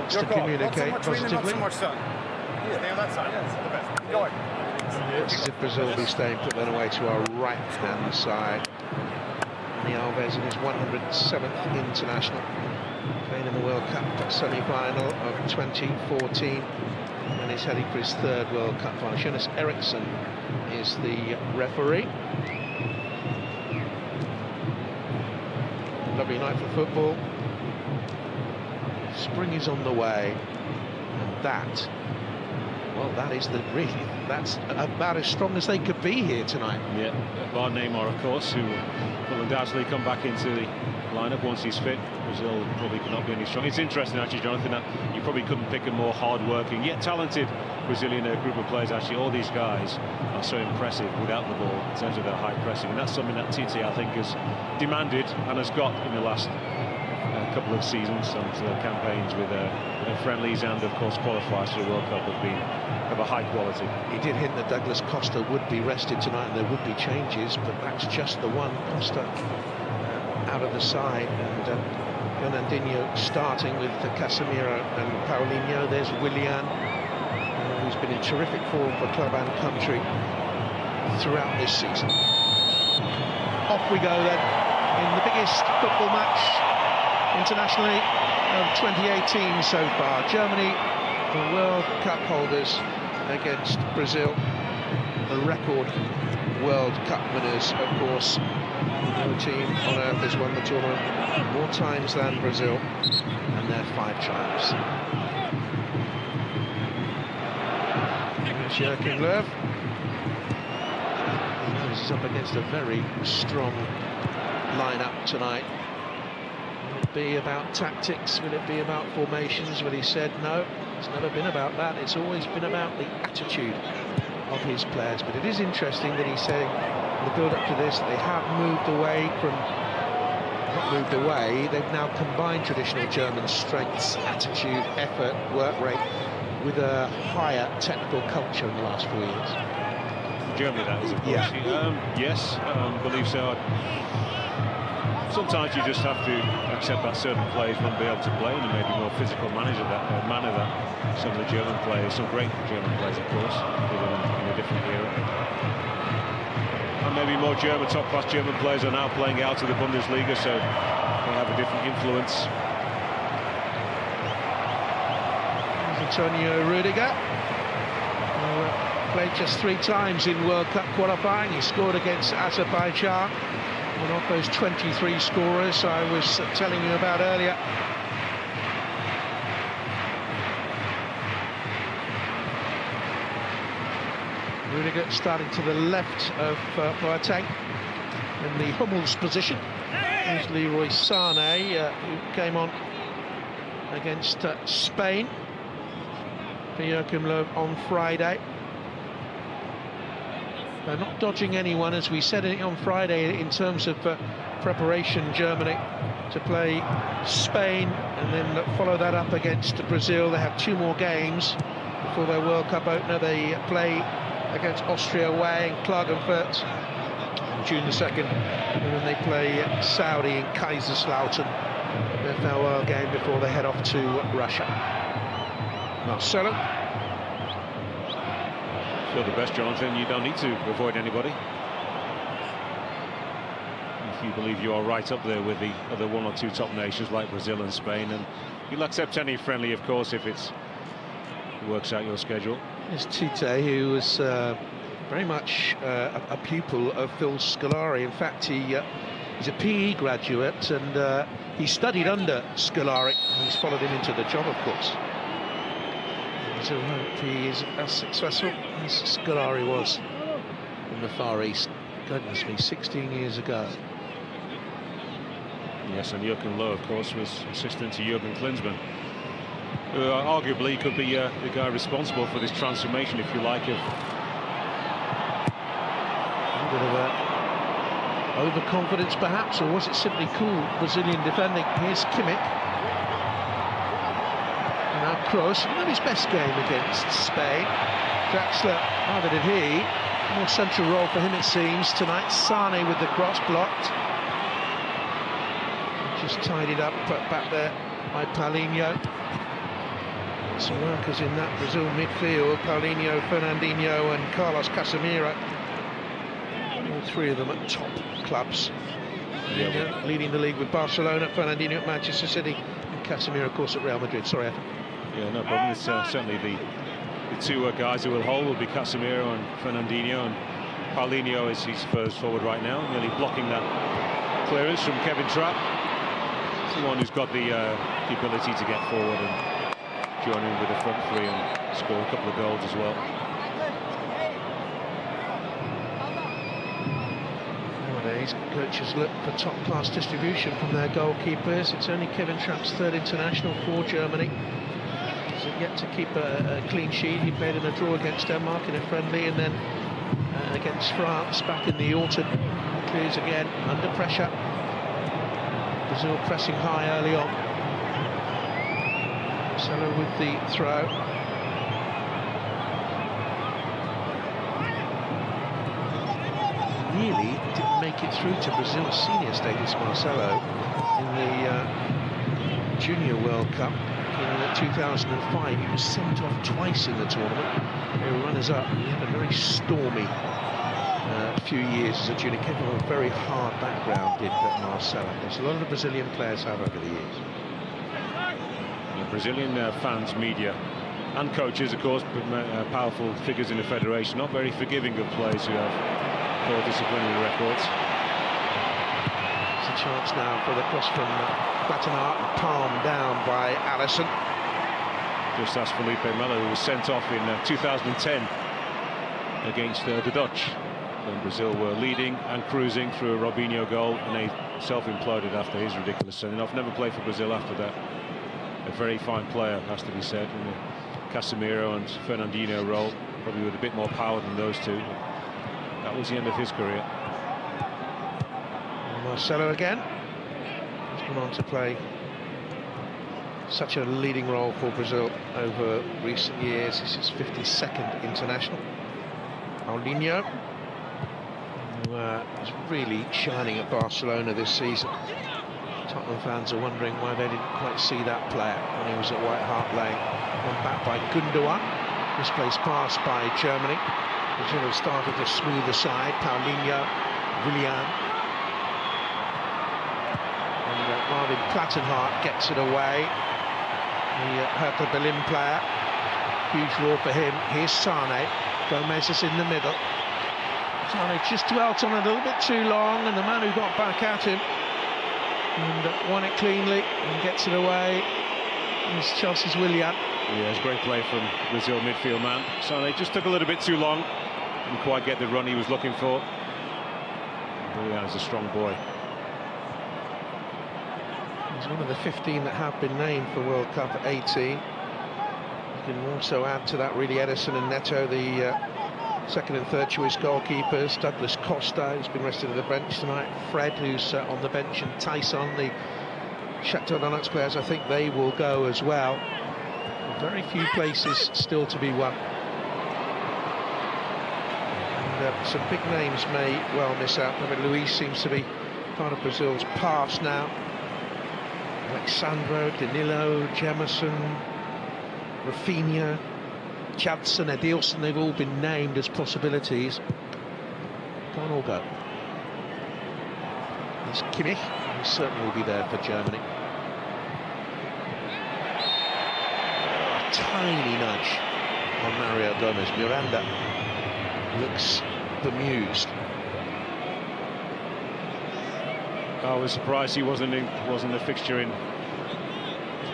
wants to communicate positively. Stay on that side. Yes, the best. Go ahead. Looks as if Brazil will be staying put then away to our right-hand side. Dani Alves in his 107th international, playing in the World Cup semi-final of 2014, and he's heading for his third World Cup final. Jonas Eriksson is the referee. Lovely night for football. Spring is on the way, and that, well, that is that's about as strong as they could be here tonight. Yeah, bar Neymar, of course, who will undoubtedly come back into the lineup once he's fit. Brazil probably cannot be any stronger. It's interesting, actually, Jonathan, that you probably couldn't pick a more hard-working, yet talented Brazilian group of players. Actually, all these guys are so impressive without the ball in terms of their high pressing, and that's something that Tite, I think, has demanded and has got in the last couple of seasons. Some campaigns with friendlies and, of course, qualifiers to the World Cup have been of a high quality. He did hint that Douglas Costa would be rested tonight and there would be changes, but that's just the one. Costa out of the side, and Fernandinho starting with Casemiro and Paulinho. There's Willian, who's been in terrific form for club and country throughout this season. Off we go then, in the biggest football match internationally of 2018 so far. Germany, the World Cup holders, against Brazil, the record World Cup winners, of course. No team on earth has won the tournament more times than Brazil, and their 5 triumphs. Here's Joachim Löw. He knows he's up against a very strong lineup tonight. Will it be about tactics? Will it be about formations? Well, he said no, it's never been about that. It's always been about the attitude of his players. But it is interesting that he's saying in the build-up to this, they have moved away from, not moved away, they've now combined traditional German strengths, attitude, effort, work rate with a higher technical culture in the last 4 years. Germany, that is, of course. Yeah. Yes, believe so. Sometimes you just have to accept that certain players won't be able to play in a maybe more physical manner that some of the German players, some great German players, of course, in a different era. And maybe more top-class German players are now playing out of the Bundesliga, so they have a different influence. Antonio Rudiger, who played just 3 times in World Cup qualifying. He scored against Azerbaijan, one of those 23 scorers I was telling you about earlier. Rudiger starting to the left of Boateng in the Hummels position. There's Leroy Sané, who came on against Spain for Joachim Löw on Friday. They're not dodging anyone, as we said on Friday, in terms of preparation, Germany to play Spain and then follow that up against Brazil. They have 2 more games before their World Cup opener. They play against Austria away in Klagenfurt on June the 2nd, and then they play Saudi in Kaiserslautern, their farewell game before they head off to Russia. Marcelo. You're the best, Jonathan. You don't need to avoid anybody. If you believe you are right up there with the other 1 or 2 top nations like Brazil and Spain, and you'll accept any friendly, of course, if it works out your schedule. There's Tite, who was very much a pupil of Phil Scolari. In fact, he's a PE graduate, and he studied under Scolari. He's followed him into the job, of course. So I hope he is as successful as Scolari was in the Far East. Goodness me, 16 years ago. Yes, and Joachim Löw, of course, was assistant to Jurgen Klinsmann, who arguably could be the guy responsible for this transformation, if you like, of... A bit of overconfidence, perhaps, or was it simply cool Brazilian defending? Here's Kimmich. Now Kroos, not his best game against Spain. Draxler, neither did he. More central role for him, it seems, tonight. Sané with the cross blocked. Just tidied up, put back there by Paulinho. Some workers in that Brazil midfield, Paulinho, Fernandinho and Carlos Casemiro. All three of them at top clubs. Paulinho leading the league with Barcelona, Fernandinho at Manchester City, and Casemiro, of course, at Real Madrid. Sorry, Evan. Yeah, no problem. It's certainly the two guys who will hold will be Casemiro and Fernandinho, and Paulinho is his first forward right now, nearly blocking that clearance from Kevin Trapp. He's the one who's got the ability to get forward and join in with the front three and score a couple of goals as well. Nowadays, coaches look for top-class distribution from their goalkeepers. It's only Kevin Trapp's third international for Germany. He's yet to keep a clean sheet. He played in a draw against Denmark in a friendly, and then against France back in the autumn. Clears again under pressure. Brazil pressing high early on. Marcelo with the throw. Nearly didn't make it through to Brazil's senior status, Marcelo, in the Junior World Cup in 2005. He was sent off twice in the tournament. They were runners-up. He had a very stormy few years as a junior. Came from a very hard background, did Marcelo. There's a lot of the Brazilian players have over the years. Brazilian fans, media and coaches, of course, but powerful figures in the federation, not very forgiving of players who have poor disciplinary records. It's a chance now for the cross from Plattenhardt, and palmed down by Alisson. Just as Felipe Melo, who was sent off in 2010 against the Dutch, when Brazil were leading and cruising through a Robinho goal, and they self-imploded after his ridiculous sending-off. Never played for Brazil after that. A very fine player, has to be said, in the Casemiro and Fernandinho role, probably with a bit more power than those two. That was the end of his career. And Marcelo again. He's gone on to play such a leading role for Brazil over recent years. This is his 52nd international. Paulinho, who is really shining at Barcelona this season. Tottenham fans are wondering why they didn't quite see that player when he was at White Hart Lane. One back by Gundogan. Misplaced pass by Germany. Brazil have started to smooth the side. Paulinho, Willian. And Marvin Plattenhardt gets it away. The Hertha Berlin player. Huge roar for him. Here's Sane. Gomez is in the middle. Sane just dwelt on it a little bit too long, and the man who got back at him and won it cleanly and gets it away is Chelsea's Willian. Yeah, it's great play from Brazil midfield man. Sane just took a little bit too long, didn't quite get the run he was looking for. Willian is a strong boy. He's one of the 15 that have been named for World Cup at 18. You can also add to that really Ederson and Neto, the second and third choice goalkeepers. Douglas Costa, who's been rested at the bench tonight. Fred, who's on the bench, and Tyson, the Shakhtar Donetsk players. I think they will go as well. Very few places still to be won. And some big names may well miss out. I mean, Luis seems to be part of Brazil's past now. Alexandro, Danilo, Jamerson, Rafinha, Jadson, Edilson, they've all been named as possibilities. Can't all go. There's Kimmich, he certainly will be there for Germany. A tiny nudge on Mario Gomez. Miranda looks bemused. I was surprised he wasn't a fixture in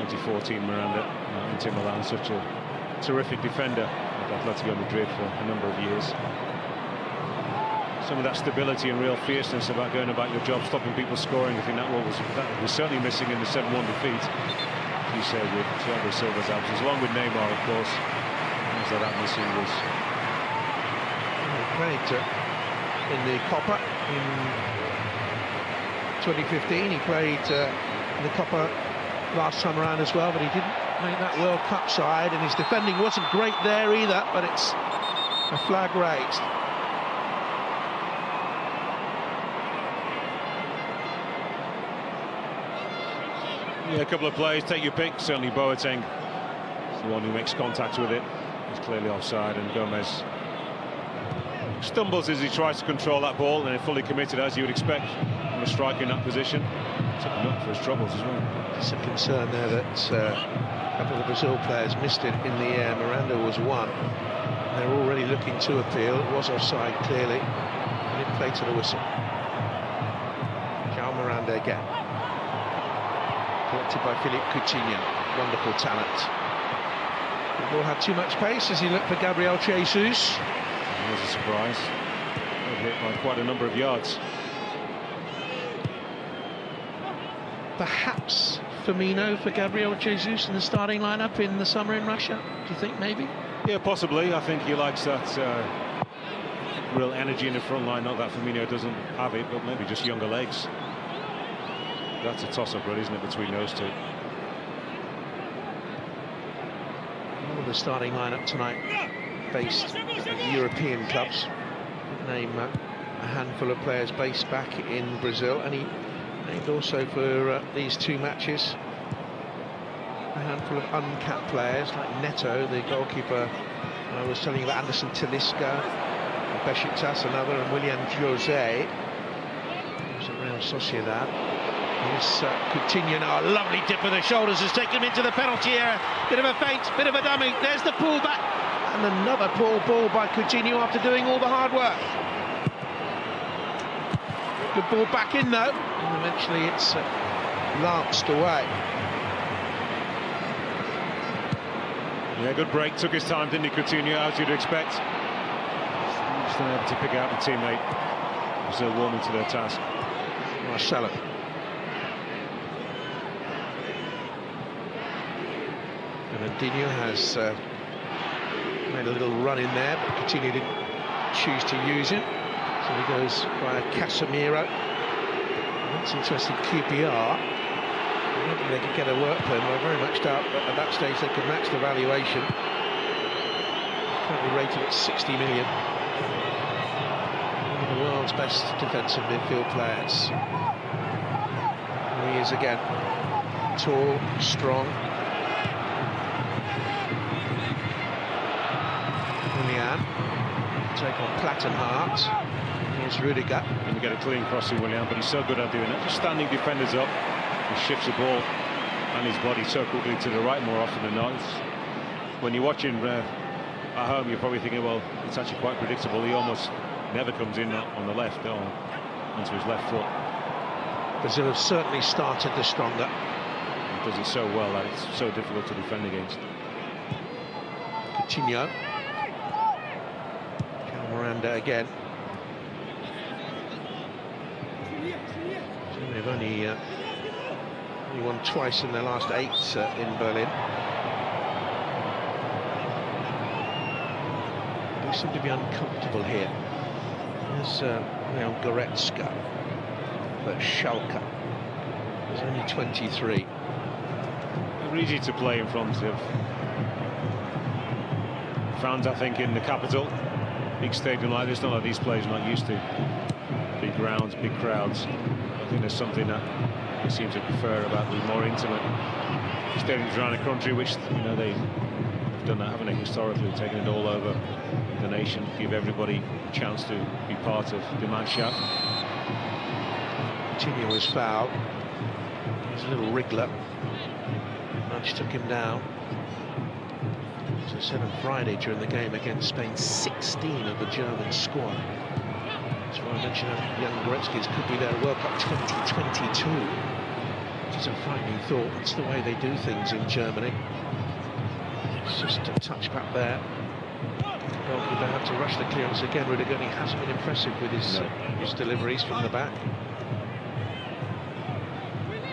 2014, Miranda. Inter Milan, such a terrific defender at Atletico Madrid for a number of years. Some of that stability and real fierceness about going about your job, stopping people scoring, I think that was certainly missing in the 7-1 defeat, as you said, with Thiago Silva's absence, along with Neymar, of course. That atmosphere was... He played in the Copa in 2015. He played in the Copa last time around as well, but he didn't make that World Cup side, and his defending wasn't great there either, but it's a flag raised. Yeah, a couple of players, take your pick. Certainly Boateng the one who makes contact with it. He's clearly offside, and Gomez stumbles as he tries to control that ball, and fully committed, as you would expect from a striker in that position. Took him up for his troubles as well. It's a concern there that a couple of the Brazil players missed it in the air. Miranda was one. They're already looking to appeal. It was offside, clearly. And it played to the whistle. João Miranda again. Collected by Philippe Coutinho. Wonderful talent. The ball had too much pace as he looked for Gabriel Jesus. It was a surprise. Hit by quite a number of yards. Perhaps Firmino for Gabriel Jesus in the starting lineup in the summer in Russia? Do you think maybe? Yeah, possibly. I think he likes that real energy in the front line. Not that Firmino doesn't have it, but maybe just younger legs. That's a toss-up, really, isn't it, between those two? All of the starting lineup tonight based at European clubs. Name a handful of players based back in Brazil, and he named also for these two matches a handful of uncapped players like Neto, the goalkeeper I was telling you about, Anderson Talisca, Besiktas, another, and William Jose, who's at Real Sociedad. Here's Coutinho now, a lovely dip of the shoulders has taken him into the penalty area. Bit of a feint, bit of a dummy. There's the pullback, and another poor ball by Coutinho after doing all the hard work. Good ball back in though, and eventually it's lanced away. Yeah, good break, took his time, didn't he, Coutinho, as you'd expect. Just able to pick out a teammate. Brazil warming to their task. Marcelo. Fernandinho has made a little run in there, but Coutinho didn't choose to use him. So he goes via Casemiro. That's interesting, QPR. I don't think they could get a work permit. I very much doubt that at that stage they could match the valuation. Currently rated at 60 million. One of the world's best defensive midfield players. Here he is again. Tall, strong. Willian. Take on Plattenhardt. Here's Rudiger. And we get a clean crossing, Willian, but he's so good at doing it. Just standing defenders up. He shifts the ball and his body so quickly to the right more often than not. When you're watching at home, you're probably thinking, well, it's actually quite predictable. He almost never comes in on the left, or onto his left foot. Brazil have certainly started the stronger. He does it so well that it's so difficult to defend against. Coutinho. Miranda again. So they've only won twice in their last 8 in Berlin. They seem to be uncomfortable here. There's Leon Goretzka for Schalke. He's only 23. They're easy to play in front of fans, I think, in the capital. Big stadium like this, none of these players are not used to big grounds, big crowds. I think there's something that they seem to prefer about the more intimate stadiums around the country, which, you know, they've done that, haven't they, historically, taking it all over the nation, give everybody a chance to be part of the Mannschaft. Coutinho was fouled. There's a little wriggler. Nudge took him down. As I said on Friday during the game against Spain, 16 of the German squad. That's why I mentioned young Goretzka could be there at World Cup 2022. Which is a frightening thought. That's the way they do things in Germany. It's just a touch back there. Goalkeeper had to rush the clearance again. Rudiger hasn't been impressive with his deliveries from the back.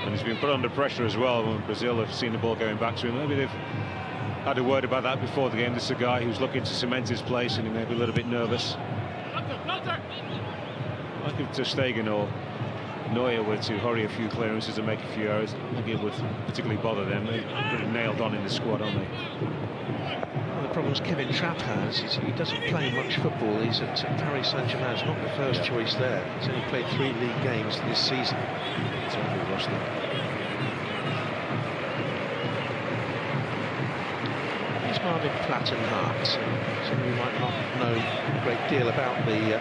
And he's been put under pressure as well when Brazil have seen the ball going back to him. Maybe they've had a word about that before the game. This is a guy who's looking to cement his place, and he may be a little bit nervous. Like if Ter Stegen or Neuer were to hurry a few clearances and make a few errors, I don't think it would particularly bother them. They're pretty nailed on in the squad, aren't they? One of the problems Kevin Trapp has is he doesn't play much football. He's at Paris Saint-Germain. It's not the first choice there. He's only played 3 league games this season. Exactly, rushed them. Arvid Plattenhardt. Some of you might not know a great deal about the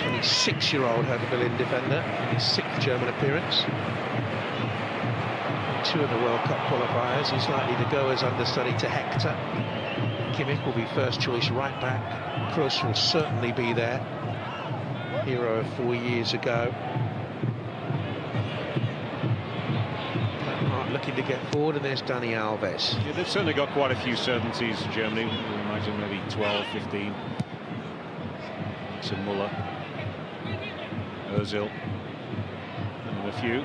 26-year-old Hertha Berlin defender, his 6th German appearance. 2 of the World Cup qualifiers. He's likely to go as understudy to Hector. Kimmich will be first choice right back. Kroos will certainly be there. Hero of 4 years ago. Looking to get forward, and there's Dani Alves. Yeah, they've certainly got quite a few certainties, Germany. I imagine maybe 12, 15. Some Muller, Ozil, and a few.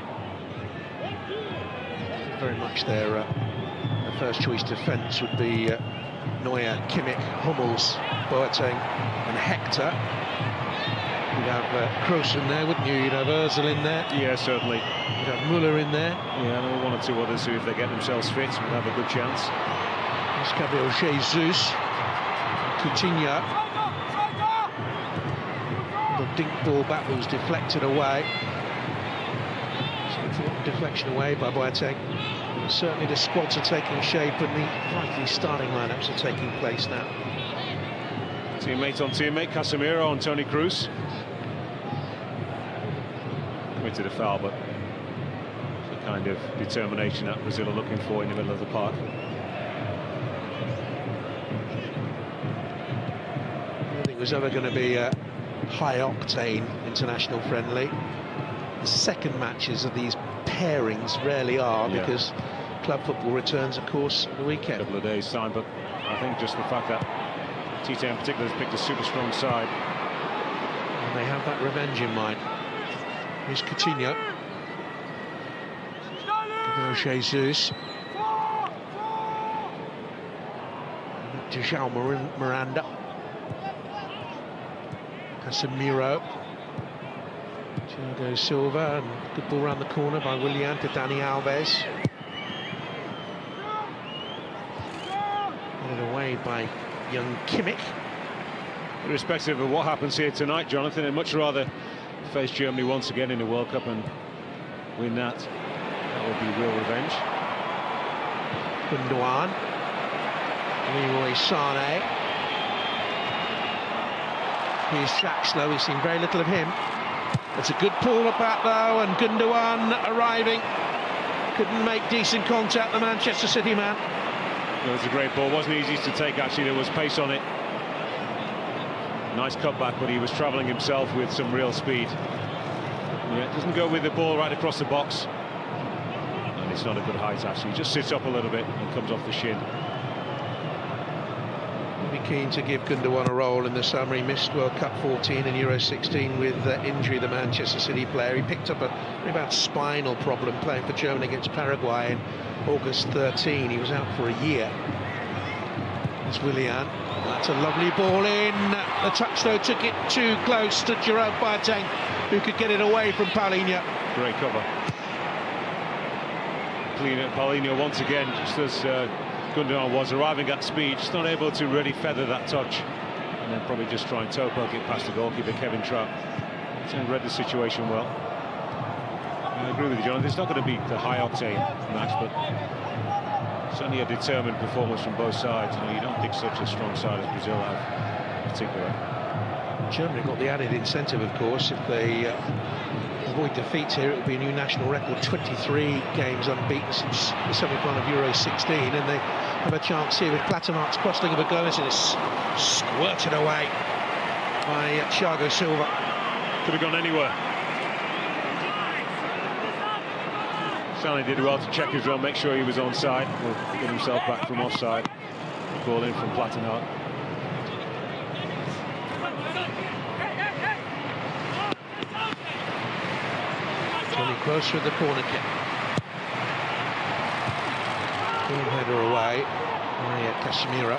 Very much their first choice defence would be Neuer, Kimmich, Hummels, Boateng, and Hector. You'd have Kroos in there, wouldn't you? You'd have Ozil in there. Yeah, certainly. You'd have Muller in there. Yeah, and one or two others who, if they get themselves fit, will have a good chance. There's Gabriel Jesus, Coutinho. The dink ball back was deflected away. Deflection away by Boateng. Certainly the squads are taking shape, and the likely starting lineups are taking place now. Teammate on teammate, Casemiro on Toni Kroos. Committed a foul, but the kind of determination that Brazil are looking for in the middle of the park. I don't think it was ever going to be a high-octane international friendly. The second matches of these pairings rarely are, because club football returns, of course, the weekend. A couple of days' time, but I think just the fact that Tite in particular has picked a super strong side. And they have that revenge in mind. Here's Coutinho. Gabriel Jesus. João Miranda. Casemiro. Thiago Silva, and good ball round the corner by Willian to Dani Alves. Put it away by young Kimmich. Irrespective of what happens here tonight, Jonathan, I'd much rather face Germany once again in the World Cup and win that. That would be real revenge. Gundogan. Leroy Sané. Here's Jackslow. We've seen very little of him. It's a good pull up back though, and Gundogan arriving. Couldn't make decent contact, the Manchester City man. It was a great ball. Wasn't easy to take, actually. There was pace on it. Nice cutback, but he was travelling himself with some real speed. Yeah, doesn't go with the ball right across the box. And it's not a good height, actually. He just sits up a little bit and comes off the shin. Be keen to give Gundogan a role in the summer. He missed World Cup 14 and Euro 16 with injury, the Manchester City player. He picked up a very bad spinal problem playing for Germany against Paraguay in August 13. He was out for a year. It's Willian. That's a lovely ball in. The touch though took it too close to Jerome Boateng, who could get it away from Paulinho. Great cover. Paulinho once again, just as Gundogan was arriving at speed, just not able to really feather that touch, and then probably just try and toe poke it past the goalkeeper, Kevin Trapp. He read the situation well. I agree with you, Jonathan. It's not going to be the high-octane match, but certainly a determined performance from both sides. You don't think such a strong side as Brazil have, in particular. Germany got the added incentive, of course. If they avoid defeat here, it would be a new national record, 23 games unbeaten since the semi-final of Euro 16, and they have a chance here with Plattenhardt's crossing of a Gomez, and it's squirted away by Thiago Silva. Could have gone anywhere. Stanley did well to check his run, make sure he was onside, or get himself back from offside. Ball in from Plattenhardt. Toni Kroos with the corner kick. Ball header away by Casemiro.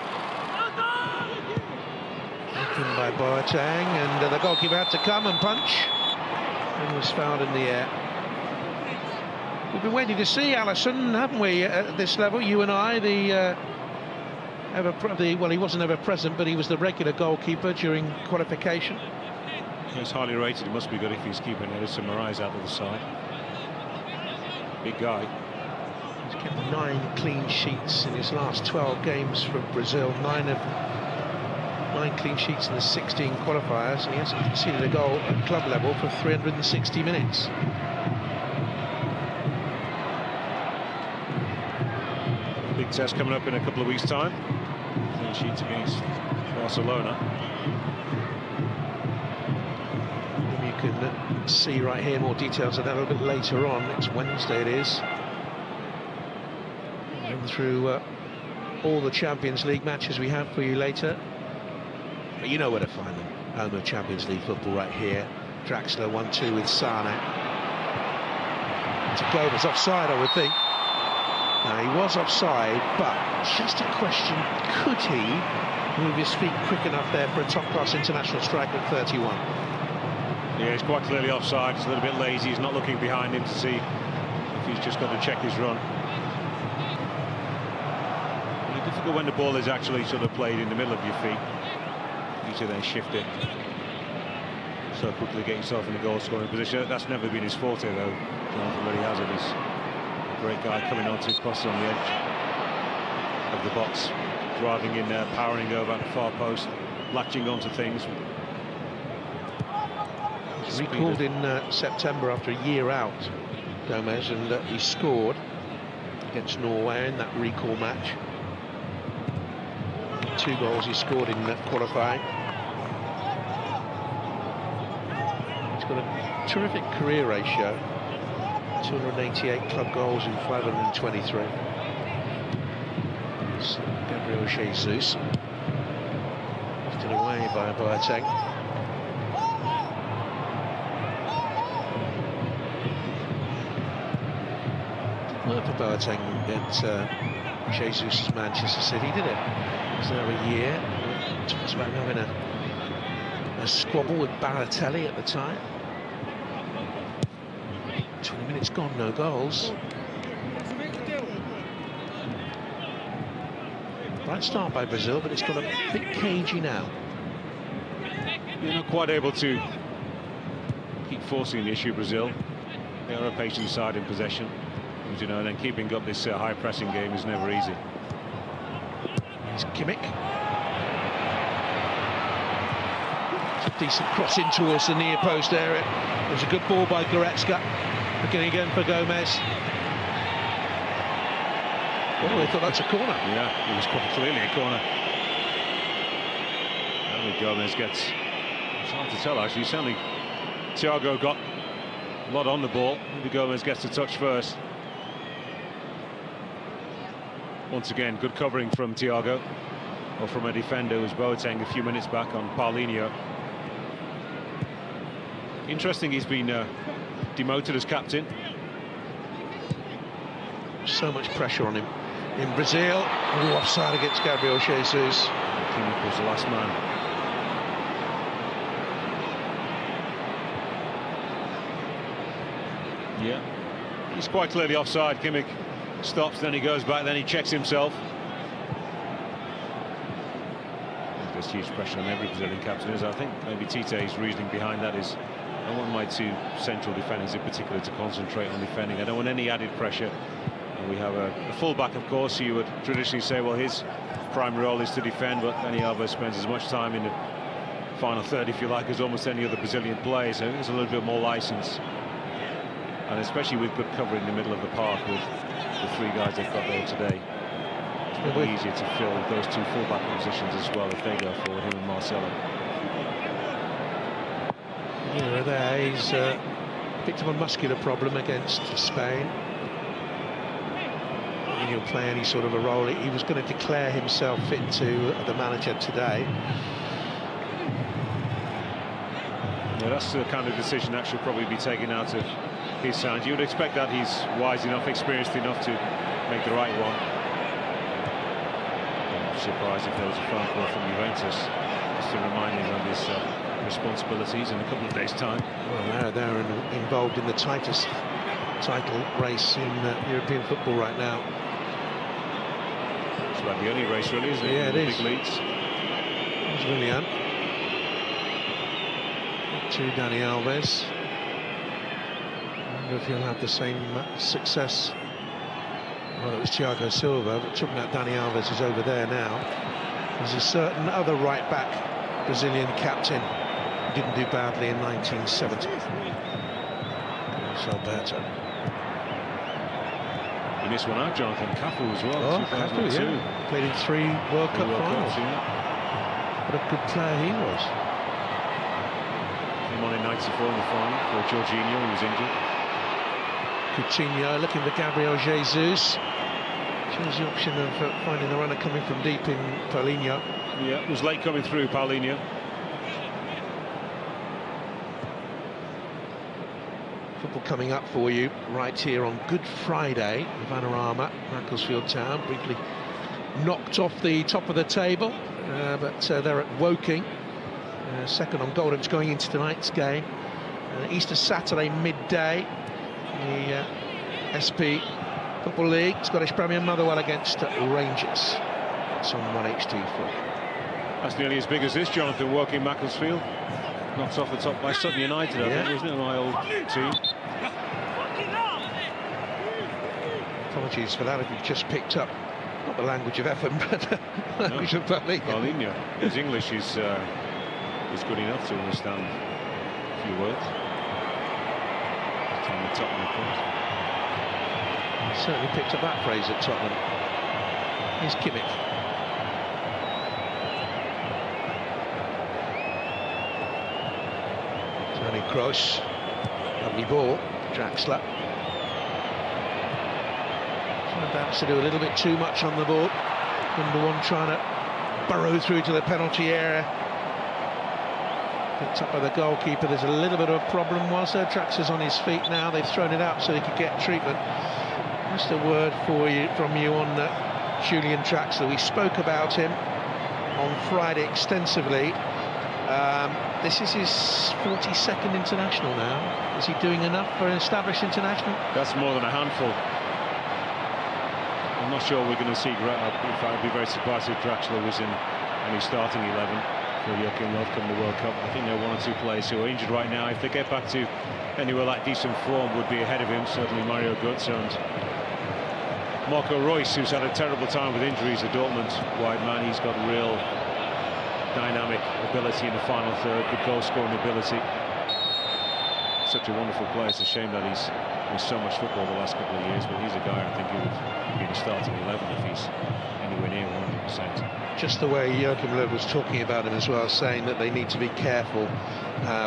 Taken by Boateng, and the goalkeeper had to come and punch, and was fouled in the air. We've been waiting to see Alisson, haven't we, at this level, you and I, well, he wasn't ever present, but he was the regular goalkeeper during qualification. He's highly rated. It must be good if he's keeping Edison Moraes out of the side. Big guy. He's Kept 9 clean sheets in his last 12 games for Brazil. 9 clean sheets in the 16 qualifiers, and he hasn't conceded a goal at club level for 360 minutes. Big test coming up in a couple of weeks' time. Clean sheets against Barcelona. You can see right here more details of that a little bit later on. Next Wednesday it is. And through all the Champions League matches we have for you later. But you know where to find them. Home of Champions League football right here. Draxler 1-2 with Sane. To Gomez offside, I would think. Now, he was offside, but just a question, could he move his feet quick enough there for a top-class international striker at 31? Yeah, he's quite clearly offside. He's a little bit lazy. He's not looking behind him to see if he's just got to check his run. It's difficult when the ball is actually sort of played in the middle of your feet. You to then shift it so quickly, get yourself in a goal-scoring position. That's never been his forte, though. Jonathan really has it. He's a great guy coming on to cross on the edge of the box, driving in there, powering over at the far post, latching onto things. Recalled in September after a year out, Gomez, and he scored against Norway in that recall match. 2 goals he scored in qualifying. He's got a terrific career ratio, 288 club goals in 523. It's Gabriel Jesus, lifted away by Boateng. Worked for Boateng at Jesus' Manchester City, did it? It was there a year. Talks about having a squabble with Balotelli at the time. 20 minutes gone, no goals. Right start by Brazil, but it's got a bit cagey now. You're not quite able to keep forcing the issue, Brazil. They are a patient side in possession. As you know, and then keeping up this high pressing game is never easy. It's Kimmich. It's a decent cross in towards the near post area. There's a good ball by Goretzka. Looking again for Gomez. Oh, I thought that's a corner. Yeah, it was quite clearly a corner. And Gomez gets... It's hard to tell, actually. Certainly, Thiago got a lot on the ball. Maybe Gomez gets the touch first. Once again, good covering from Thiago, or from a defender, who's Boateng a few minutes back on Paulinho. Interesting, he's been demoted as captain. So much pressure on him in Brazil. Oh, offside against Gabriel Jesus. Kimmich was the last man. Yeah, he's quite clearly offside. Kimmich stops, then he goes back, then he checks himself. There's huge pressure on every Brazilian captain. I think maybe Tite's reasoning behind that is, I want my 2 central defenders in particular to concentrate on defending. I don't want any added pressure. And we have a full-back, of course, who you would traditionally say, well, his primary role is to defend, but Dani Alves spends as much time in the final third, if you like, as almost any other Brazilian player. So there's a little bit more license. And especially with good cover in the middle of the park with the 3 guys they've got there today. It's really easier to fill those 2 full-back positions as well if they go forward, him and Marcelo. Yeah, there he's picked up a muscular problem against Spain. And he'll play any sort of a role. He was going to declare himself fit to the manager today. Yeah, that's the kind of decision that should probably be taken out of his hands. You would expect that he's wise enough, experienced enough to make the right one. I'm surprised if there was a phone call from Juventus just to remind him of his responsibilities in a couple of days' time. Well, they're involved in the tightest title race in European football right now. It's about the only race, really, isn't it? Yeah, it is. Big leads. It's Willian. To Dani Alves. I wonder if he'll have the same success Well, it was Thiago Silva, but talking about Dani Alves is over there now. There's a certain other right-back Brazilian captain who didn't do badly in 1970. It's Alberto. You missed one out, Jonathan. Cafu as well. Oh, Cafu, yeah. Played in 3 World Cup finals. Yeah. What a good player he was. Came on in '94 in the final for Jorginho, who was injured. Coutinho looking for Gabriel Jesus. Chose the option of finding the runner coming from deep in Paulinho. Yeah, it was late coming through, Paulinho. Football coming up for you right here on Good Friday. Vanarama, Macclesfield Town, briefly knocked off the top of the table, but they're at Woking. Second on goal, it's going into tonight's game. Easter Saturday midday. The SP Football League, Scottish Premier Motherwell against Rangers. It's on 1h24. That's nearly as big as this, Jonathan. Woking Macclesfield. Knocked off the top by Sutton United, I think, isn't it? My old team. Apologies for that if you've just picked up, not the language of Effin, but the language of Paulinho. His English is good enough to understand a few words. On the Tottenham report. Certainly picked up that phrase at Tottenham. Here's Kimmich. Tony Kroos. Lovely ball. Draxler. Perhaps to do a little bit too much on the ball. Number 1 trying to burrow through to the penalty area. Picked up by the goalkeeper. There's a little bit of a problem. Whilst their Draxler's on his feet now, they've thrown it out so he could get treatment. Just a word from you on Julian Draxler. We spoke about him on Friday extensively. This is his 42nd international now. Is he doing enough for an established international? That's more than a handful. I'm not sure we're going to see. I'd be very surprised if Draxler was in any starting 11 for Joachim Löw come the World Cup. I think there are 1 or 2 players who are injured right now. If they get back to anywhere like decent form, would be ahead of him. Certainly Mario Götze and Marco Reus, who's had a terrible time with injuries at Dortmund. Wide man, he's got real dynamic ability in the final third, good goal-scoring ability. Such a wonderful player. It's a shame that he's missed so much football the last couple of years, but he's a guy I think who would be the starting 11 if he's anywhere near 100%. Just the way Joachim Löw was talking about him as well, saying that they need to be careful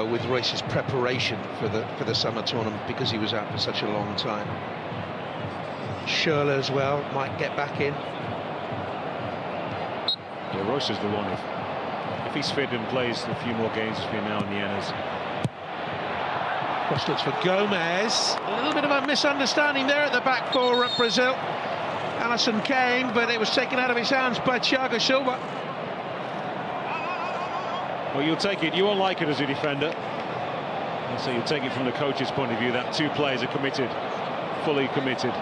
with Reus's preparation for the summer tournament because he was out for such a long time. Schürrle as well might get back in. Yeah, Reus is the one. If he's fit and plays a few more games between now and the Ennas. Cross looks for Gomez. A little bit of a misunderstanding there at the back for Brazil. Alisson came, but it was taken out of his hands by Thiago Silva. Well, you'll take it. You won't like it as a defender. So you'll take it from the coach's point of view that 2 players are committed, fully committed,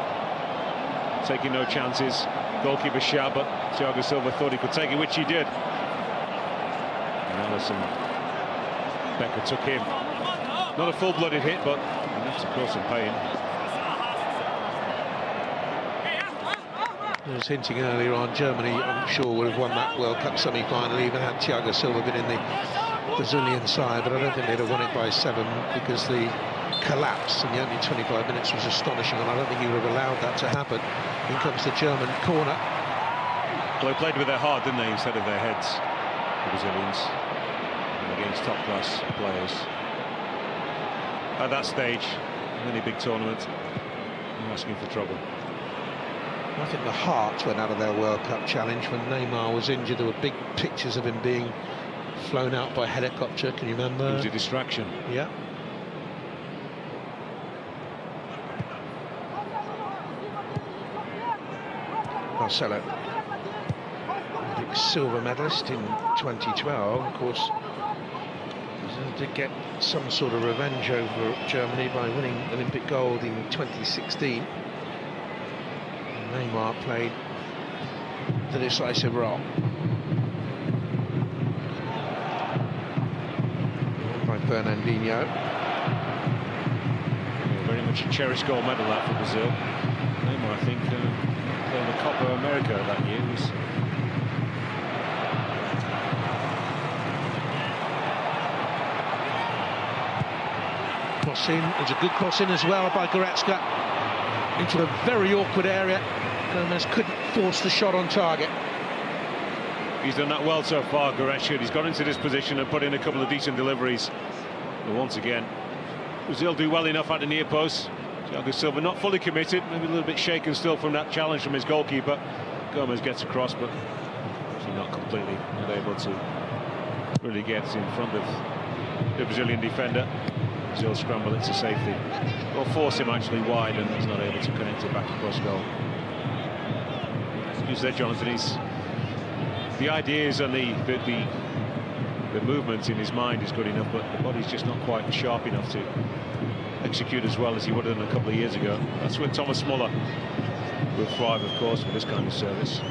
taking no chances. Goalkeeper shout, but Thiago Silva thought he could take it, which he did. And Alisson, Becker took him. Not a full-blooded hit, but enough to cause some pain. I was hinting earlier on, Germany, I'm sure, would have won that World Cup semi-final, even had Thiago Silva been in the Brazilian side, but I don't think they'd have won it by 7 because the collapse in the opening 25 minutes was astonishing, and I don't think he would have allowed that to happen. In comes the German corner. Well, they played with their heart, didn't they, instead of their heads, the Brazilians, and against top-class players. At that stage, in any big tournament, you're asking for trouble. I think the heart went out of their World Cup challenge when Neymar was injured. There were big pictures of him being flown out by helicopter, can you remember? It was a distraction. Yeah. Marcelo, big silver medalist in 2012, of course, did get some sort of revenge over Germany by winning Olympic gold in 2016. Neymar played the decisive role. By Fernandinho. Yeah, very much a cherished gold medal that for Brazil. Neymar, I think, in the Copa America that year. Cross in, it's a good cross in as well by Goretzka into a very awkward area. Gomez couldn't force the shot on target. He's done that well so far, Goretzka. He's got into this position and put in a couple of decent deliveries. But once again, Brazil do well enough at the near post. Thiago Silva not fully committed, maybe a little bit shaken still from that challenge from his goalkeeper. Gomez gets across, but actually not completely not able to really get in front of the Brazilian defender. Brazil scramble it to safety. Or force him actually wide, and he's not able to connect it back across goal. As you said, Jonathan, the ideas and the movement in his mind is good enough, but the body's just not quite sharp enough to execute as well as he would have done a couple of years ago. That's where Thomas Muller will thrive, of course, with this kind of service.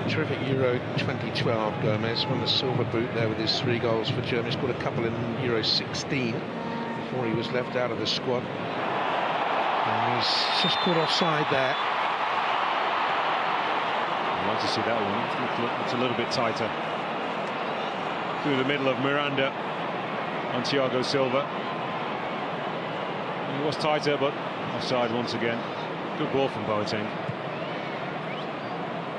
Terrific Euro 2012, Gomez won the silver boot there with his 3 goals for Germany. Scored a couple in Euro 16 before he was left out of the squad. And he's just caught offside there. I'd like to see that one. It's a little bit tighter. Through the middle of Miranda on Thiago Silva. It was tighter, but offside once again. Good ball from Boateng.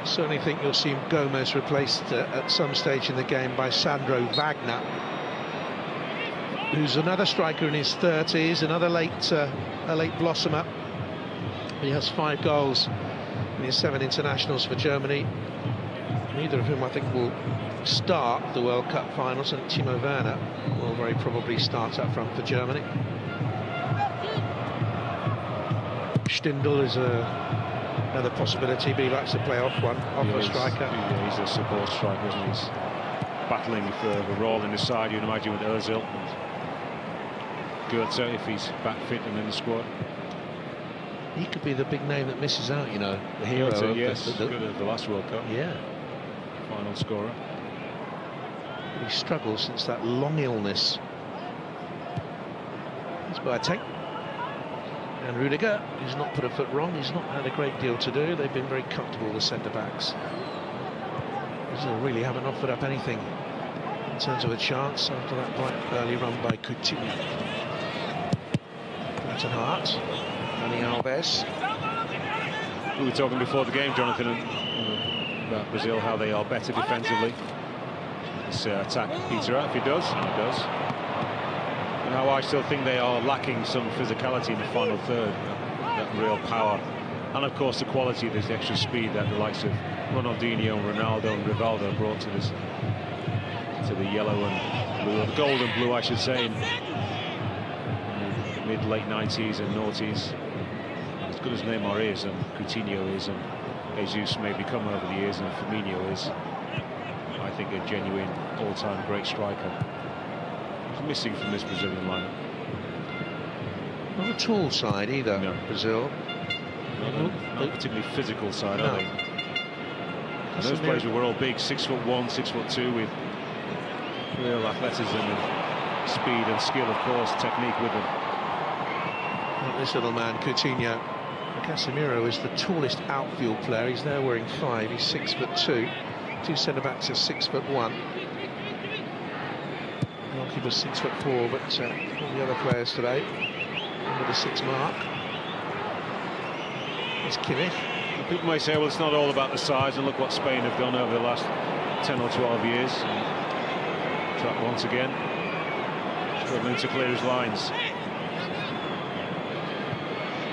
Certainly think you'll see Gomez replaced at some stage in the game by Sandro Wagner, who's another striker in his 30s, another late blossomer. He has 5 goals in his 7 internationals for Germany, neither of whom I think will start the World Cup finals, and Timo Werner will very probably start up front for Germany. Stindl is another possibility, but he likes to play off a striker. Yeah, he's a support striker, isn't he? He's battling for the role in the side, you'd imagine, with Ozil and Goetze if he's back fit and in the squad. He could be the big name that misses out, you know, the hero of yes, good at the last World Cup. Yeah. Final scorer. He struggled since that long illness. It's Boateng. And Rudiger, who's not put a foot wrong, he's not had a great deal to do. They've been very comfortable, the centre-backs. Brazil really haven't offered up anything in terms of a chance after that quite early run by Coutinho. That's a Hart. Dani Alves. We were talking before the game, Jonathan, about Brazil, how they are better defensively. This attack Peter out, if he does, and he does. And how I still think they are lacking some physicality in the final third, that real power. And of course the quality, there's the extra speed that the likes of Ronaldinho, Ronaldo and Rivaldo brought to this, to the yellow and blue, or the gold and blue I should say, in the mid-late 90s and noughties. As good as Neymar is, and Coutinho is, and Jesus may become over the years, and Firmino is, I think, a genuine all-time great striker. He's missing from this Brazilian lineup. Not a tall side either, no. Brazil. Not particularly physical side, are they? And those players were all big, 6'1", 6'2", with real athleticism and speed and skill, of course, technique with them. Not this little man, Coutinho. Casemiro is the tallest outfield player. He's there wearing 5. He's 6'2". 2 centre-backs are 6'1". Goalkeeper's 6'4", but all the other players today under the 6 mark. It's Kimmich. People may say, well, it's not all about the size, and look what Spain have done over the last 10 or 12 years. Trapp once again, struggling to clear his lines.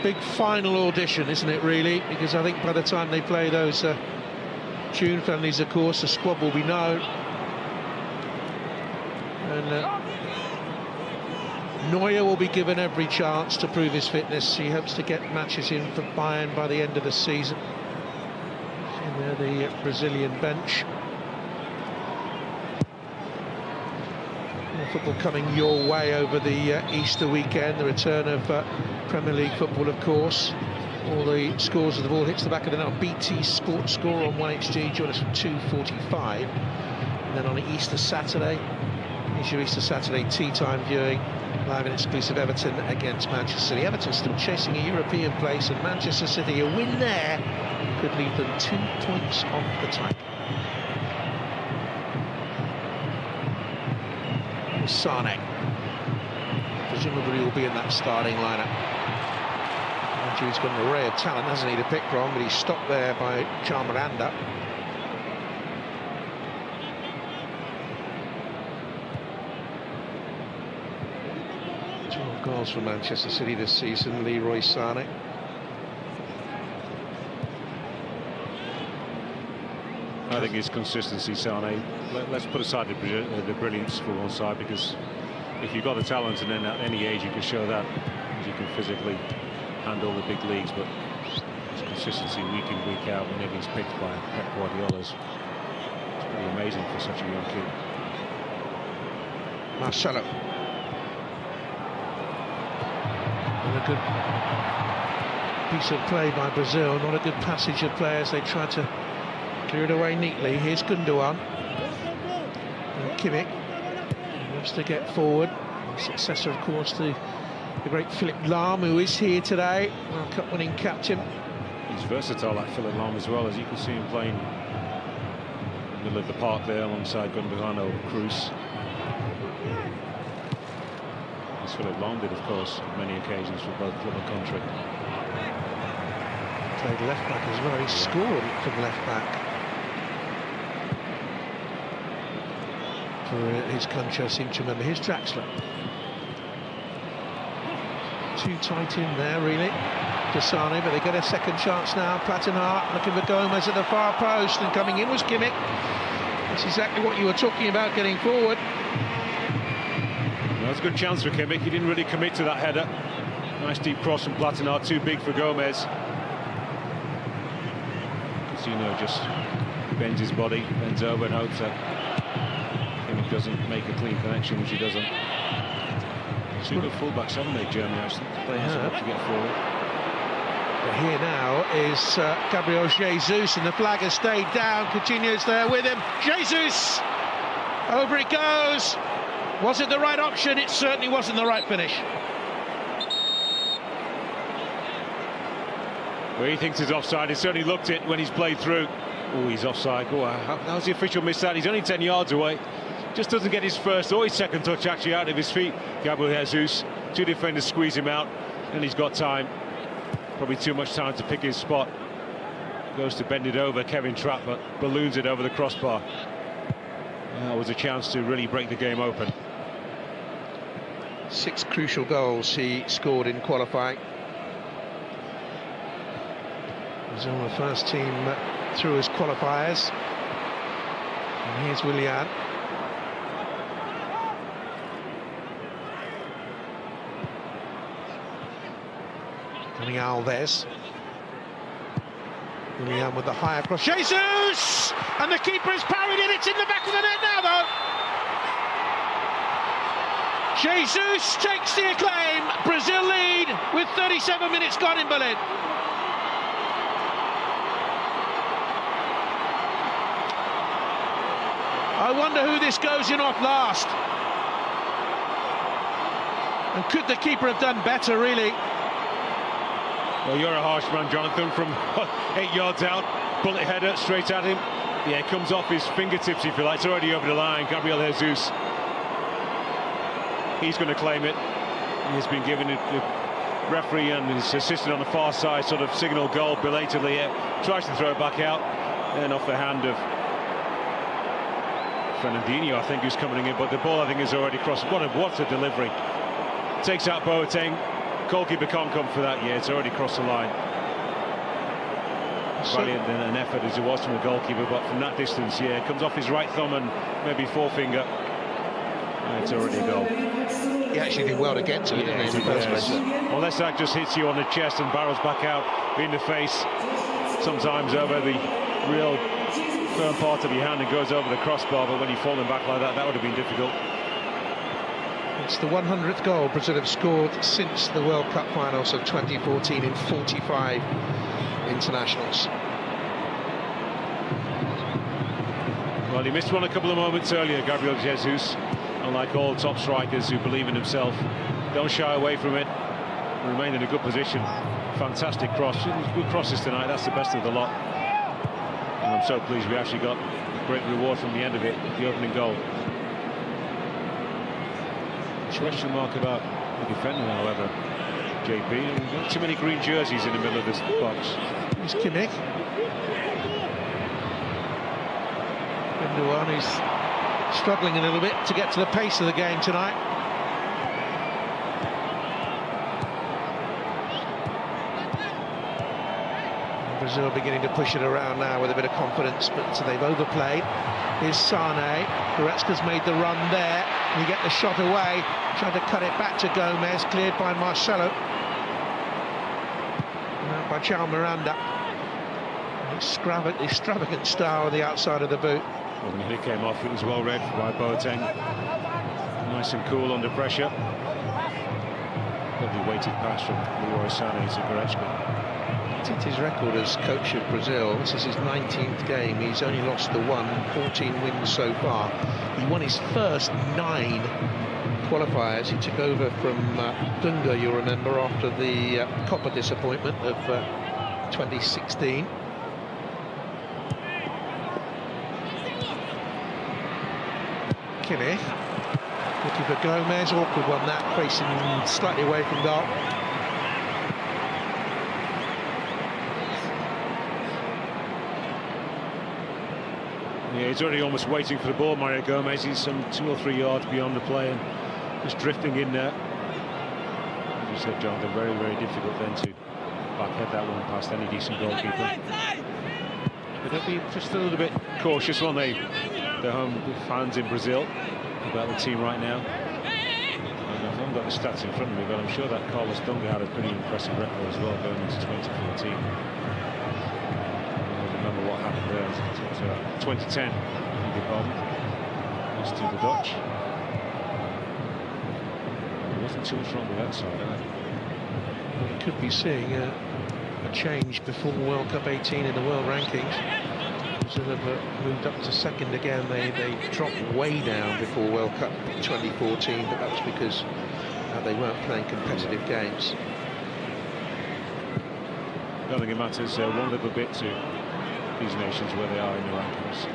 Big final audition, isn't it, really? Because I think by the time they play those June friendlies, of course, the squad will be known. And Neuer will be given every chance to prove his fitness. He hopes to get matches in for Bayern by the end of the season. And there the Brazilian bench. Football coming your way over the Easter weekend, the return of Premier League football, of course. All the scores of the ball hits the back of the net. BT Sports Score on 1XG, join us from 2:45. And then on Easter Saturday, here's your Easter Saturday tea time viewing Live and exclusive Everton against Manchester City. Everton still chasing a European place, and Manchester City, a win there could leave them 2 points off the title. Sane. Presumably will be in that starting lineup. Andrew, he's got an array of talent, hasn't he, to pick from, but he's stopped there by Charles Miranda. Goals for Manchester City this season, Leroy Sane. I think his consistency, Sane. Let's put aside the brilliance for one side, because if you've got the talent and then at any age you can show that, you can physically handle the big leagues, but his consistency week in, week out, whenever he's picked by Pep Guardiola's, it's pretty amazing for such a young kid. Marcelo. Not a good piece of play by Brazil, not a good passage of players. They tried to clear it away neatly. Here's Gundogan. And Kimmich wants to get forward. Successor, of course, to the great Philipp Lahm, who is here today, World Cup winning captain. He's versatile, like Philipp Lahm, as well, as you can see him playing in the middle of the park there alongside Gundogan or Cruz. Philipp Lahm did, of course, on many occasions for both club and country. Played left back as well. He scored from left back for his country. I seem to remember. Here's Draxler. Too tight in there, really, to Sane, but they get a second chance now. Plattenhardt looking for Gomez at the far post, and coming in was Kimmich. That's exactly what you were talking about, getting forward. That's a good chance for Kimmich. He didn't really commit to that header. Nice deep cross from Plattenhardt, too big for Gomez. Casino just bends his body, bends over and hopes that Kimmich doesn't make a clean connection, which he doesn't. Super fullbacks, haven't they, Germany, actually? They have. To get forward. But here now is Gabriel Jesus, and the flag has stayed down. Coutinho's there with him. Jesus! Over it goes. Was it the right option? It certainly wasn't the right finish. Well, he thinks he's offside. He certainly looked it when he's played through. Oh, he's offside. Oh, how's the official missed that? He's only 10 yards away. Just doesn't get his first or his second touch actually out of his feet. Gabriel Jesus. 2 defenders squeeze him out, and he's got time. Probably too much time to pick his spot. Goes to bend it over. Kevin Trapp, but balloons it over the crossbar. That was a chance to really break the game open. 6 crucial goals he scored in qualifying. Brazil, the first team through as qualifiers. And here's Willian. Coming Alves. Willian with the higher cross. Jesus! And the keeper has parried it. It's in the back of the net now, though. Jesus takes the acclaim. Brazil lead with 37 minutes gone in Berlin. I wonder who this goes in off last. And could the keeper have done better, really? Well, you're a harsh man, Jonathan, from 8 yards out. Bullet header straight at him. Yeah, it comes off his fingertips, if you like. It's already over the line. Gabriel Jesus. He's going to claim it. He's been given it. The referee and his assistant on the far side sort of signal goal belatedly. Tries to throw it back out. And off the hand of Fernandinho, I think, who's coming in. But the ball, I think, is already crossed. What a delivery. Takes out Boateng. Goalkeeper can't come for that. Yeah, it's already crossed the line. Valiant an effort as it was from the goalkeeper, but from that distance, yeah, it comes off his right thumb and maybe forefinger. It's already a goal. He actually did well to get to it, didn't he, in the first place? Unless that just hits you on the chest and barrels back out in the face, sometimes over the real firm part of your hand and goes over the crossbar, but when you're falling back like that, that would have been difficult. It's the 100th goal Brazil have scored since the World Cup finals of 2014 in 45 internationals. Well, he missed one a couple of moments earlier, Gabriel Jesus. Unlike all top strikers who believe in himself, don't shy away from it. Remain in a good position. Fantastic cross. Good crosses tonight. That's the best of the lot. And I'm so pleased we actually got a great reward from the end of it, the opening goal. Question mark about the defender, however, JP. Not too many green jerseys in the middle of this box. Here's Kimmich. Gundogan, who's struggling a little bit to get to the pace of the game tonight. Brazil beginning to push it around now with a bit of confidence, but they've overplayed. Here's Sane. Goretzka's made the run there. You get the shot away. Tried to cut it back to Gomez, cleared by Marcelo. Now by João Miranda. Extravagant style on the outside of the boot. Well, when it came off, it was well read by Boateng. Nice and cool under pressure. Lovely weighted pass from Leroy Sané to Goretzka. His record as coach of Brazil, this is his 19th game. He's only lost the one, 14 wins so far. He won his first 9 qualifiers. He took over from Dunga, you'll remember, after the Copa disappointment of 2016. Kimmich, looking for Gomez, awkward one that, facing slightly away from goal. Yeah, he's already almost waiting for the ball, Mario Gomez. He's some 2 or 3 yards beyond the play and just drifting in there. As you said, Jonathan, very, very difficult then to backhead that one past any decent goalkeeper. But they'll be just a little bit cautious, won't they, the home fans in Brazil, about the team right now. And I haven't got the stats in front of me, but I'm sure that Carlos Dunga had a pretty impressive record as well going into 2014. What happened there? 2010, lost to the Dutch. It wasn't too much wrong with that side, Well, we could be seeing a change before World Cup 18 in the world rankings. Brazil have moved up to second again. They dropped way down before World Cup 2014, but that was because they weren't playing competitive games. I don't think it matters one little bit to these nations where they are in the rankings.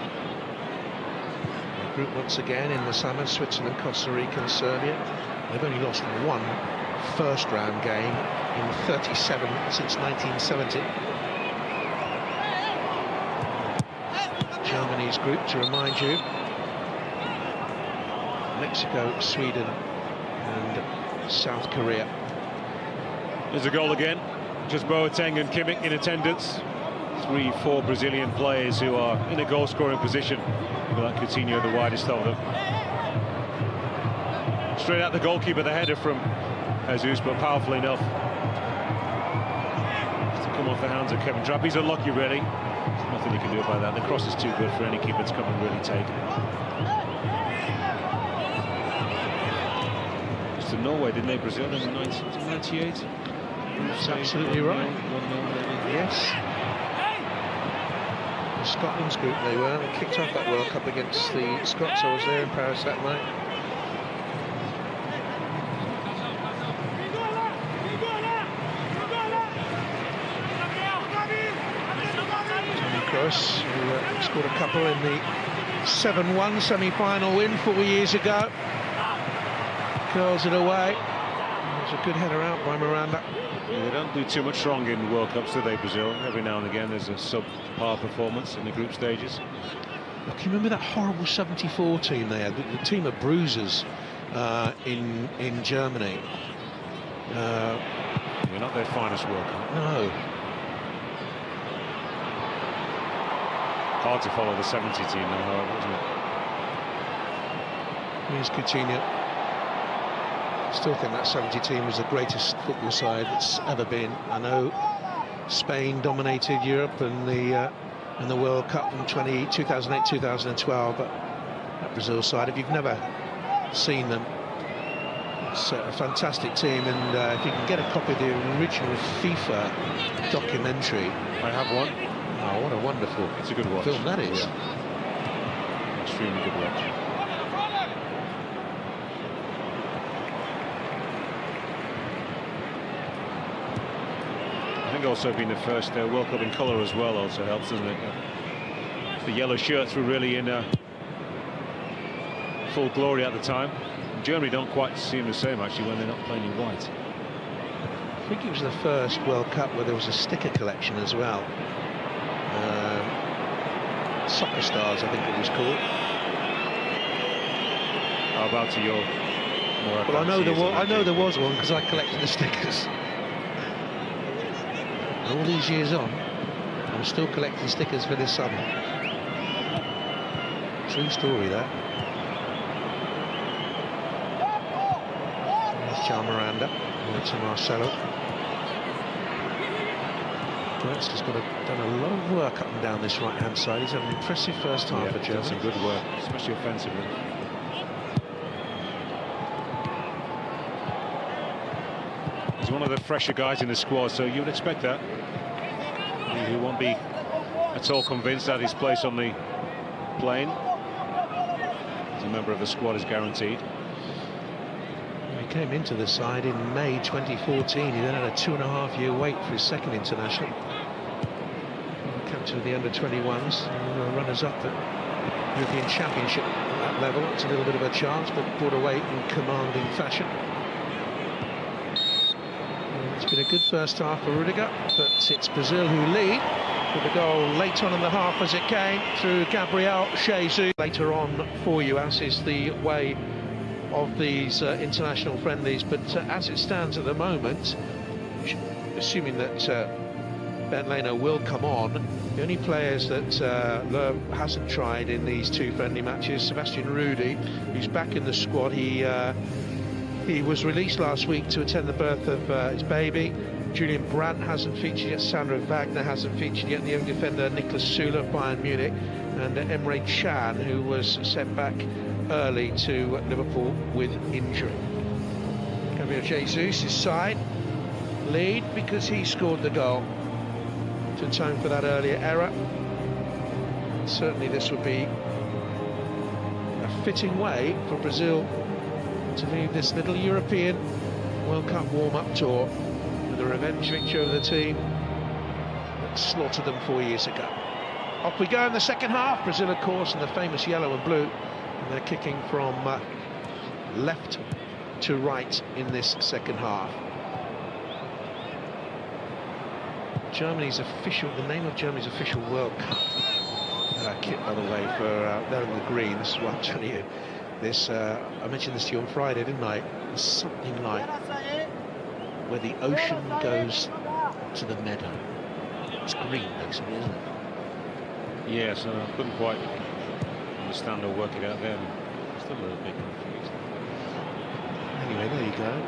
The group once again in the summer, Switzerland, Costa Rica and Serbia. They've only lost one first round game in 37 since 1970. Germany's group, to remind you: Mexico, Sweden and South Korea. There's a goal again. Just Boateng and Kimmich in attendance. 3-4 Brazilian players who are in a goal-scoring position, without Coutinho the widest of them. Straight at the goalkeeper, the header from Jesus, but powerful enough to come off the hands of Kevin Trapp. He's unlucky, really. There's nothing he can do about that. The cross is too good for any keeper to come and really take. It's to Norway, didn't they, Brazil, in 1998? That's absolutely right. Yes. Scotland's group they were. They kicked off that World Cup against the Scots. I was there in Paris that night. Toni Kroos, who scored a couple in the 7-1 semi-final win 4 years ago. Curls it away. There's a good header out by Miranda. Yeah, they don't do too much wrong in World Cups, do they, Brazil? Every now and again there's a sub-par performance in the group stages. Look, you remember that horrible 74 team they had, the team of bruisers in Germany? They're not their finest World Cup. No. Hard to follow the 70 team now, however, isn't it? Here's Coutinho. Still think that 70 team was the greatest football side that's ever been. I know Spain dominated Europe and the World Cup in 2008, 2012, but that Brazil side, if you've never seen them, it's a fantastic team. And if you can get a copy of the original FIFA documentary, I have one. Oh, what a wonderful it's a good watch. film that is. Yeah. Extremely good watch. also being the first World Cup in colour as well also helps, doesn't it? The yellow shirts were really in full glory at the time. Germany don't quite seem the same actually when they're not playing in white. I think it was the first World Cup where there was a sticker collection as well. Soccer Stars, I think it was called. How about to your more? Well, I know there was one because I collected the stickers. And all these years on, I'm still collecting stickers for this summer. True story, that. There's John Miranda, to Marcelo. Goretzka's done a lot of work up and down this right-hand side. He's had an impressive first half for Germany. Some good work, especially offensively. He's one of the fresher guys in the squad, so you would expect that. He won't be at all convinced that his place on the plane as a member of the squad is guaranteed. He came into the side in May 2014. He then had a 2.5-year wait for his second international. Captain of the under-21s, runners-up at European Championship at that level. It's a little bit of a chance, but brought away in commanding fashion. It's been a good first half for Rudiger, but it's Brazil who lead with the goal late on in the half as it came through Gabriel Jesus. Later on for you, as is the way of these international friendlies, but as it stands at the moment, assuming that Bernd Leno will come on, the only players that Löw hasn't tried in these two friendly matches, Sebastian Rudy, who's back in the squad. He was released last week to attend the birth of his baby. Julian Brandt hasn't featured yet, Sandro Wagner hasn't featured yet, the young defender Niklas Süle of Bayern Munich, and Emre Can, who was sent back early to Liverpool with injury. Gabriel Jesus' side lead because he scored the goal to atone for that earlier error. Certainly this would be a fitting way for Brazil to leave this little European World Cup warm-up tour with a revenge victory over the team that slaughtered them 4 years ago. Off we go in the second half. Brazil, of course, in the famous yellow and blue, and they're kicking from left to right in this second half. Germany's official, the name of Germany's official World Cup kit, by the way, for they're in the green. This is what I'm telling you. This I mentioned this to you on Friday, didn't I? It's something like where the ocean goes to the meadow. It's green, basically, isn't it? Yes, I couldn't quite understand or work it out then. Still a little bit confused. Anyway, there you go.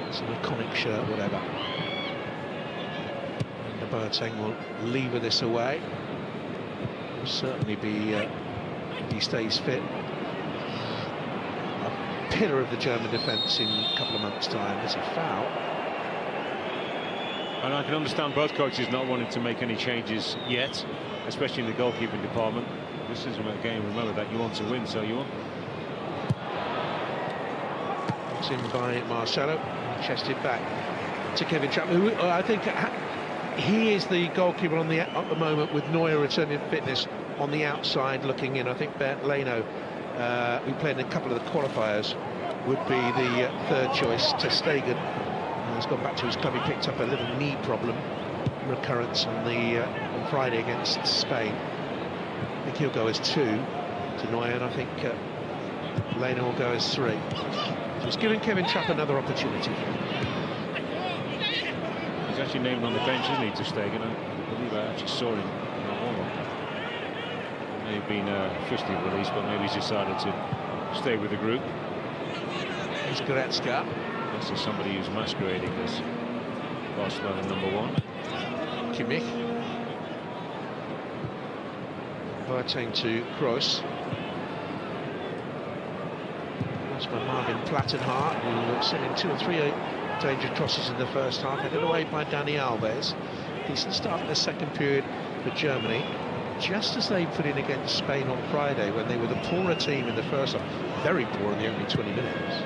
It's an iconic shirt, whatever. And Boateng will lever this away. Will certainly be, if he stays fit, a pillar of the German defence in a couple of months' time. There's a foul. And I can understand both coaches not wanting to make any changes yet, especially in the goalkeeping department. This is a game, remember, that you want to win, so you want. It's in by Marcelo, chested back to Kevin Trapp, who I think he is the goalkeeper on at the moment, with Neuer returning to fitness on the outside looking in. I think Bernd Leno, who played in a couple of the qualifiers, would be the third choice. Ter Stegen has gone back to his club. He picked up a little knee problem, recurrence on Friday against Spain. I think he'll go as 2 to Neuer, and I think Leno will go as 3. So it's giving Kevin Trapp another opportunity. He's actually named on the bench, isn't he, Ter Stegen? I believe I actually saw him in the warm-up. May have been officially released, but maybe he's decided to stay with the group. Here's Goretzka. This is somebody who's masquerading as Barcelona #1. Kimmich. Boateng to Kroos. That's by Marvin Plattenhardt, who sent in 2 or 3 dangerous crosses in the first half, headed away by Dani Alves. Decent start in the second period for Germany, just as they put in against Spain on Friday, when they were the poorer team in the first half. Very poor in the opening 20 minutes.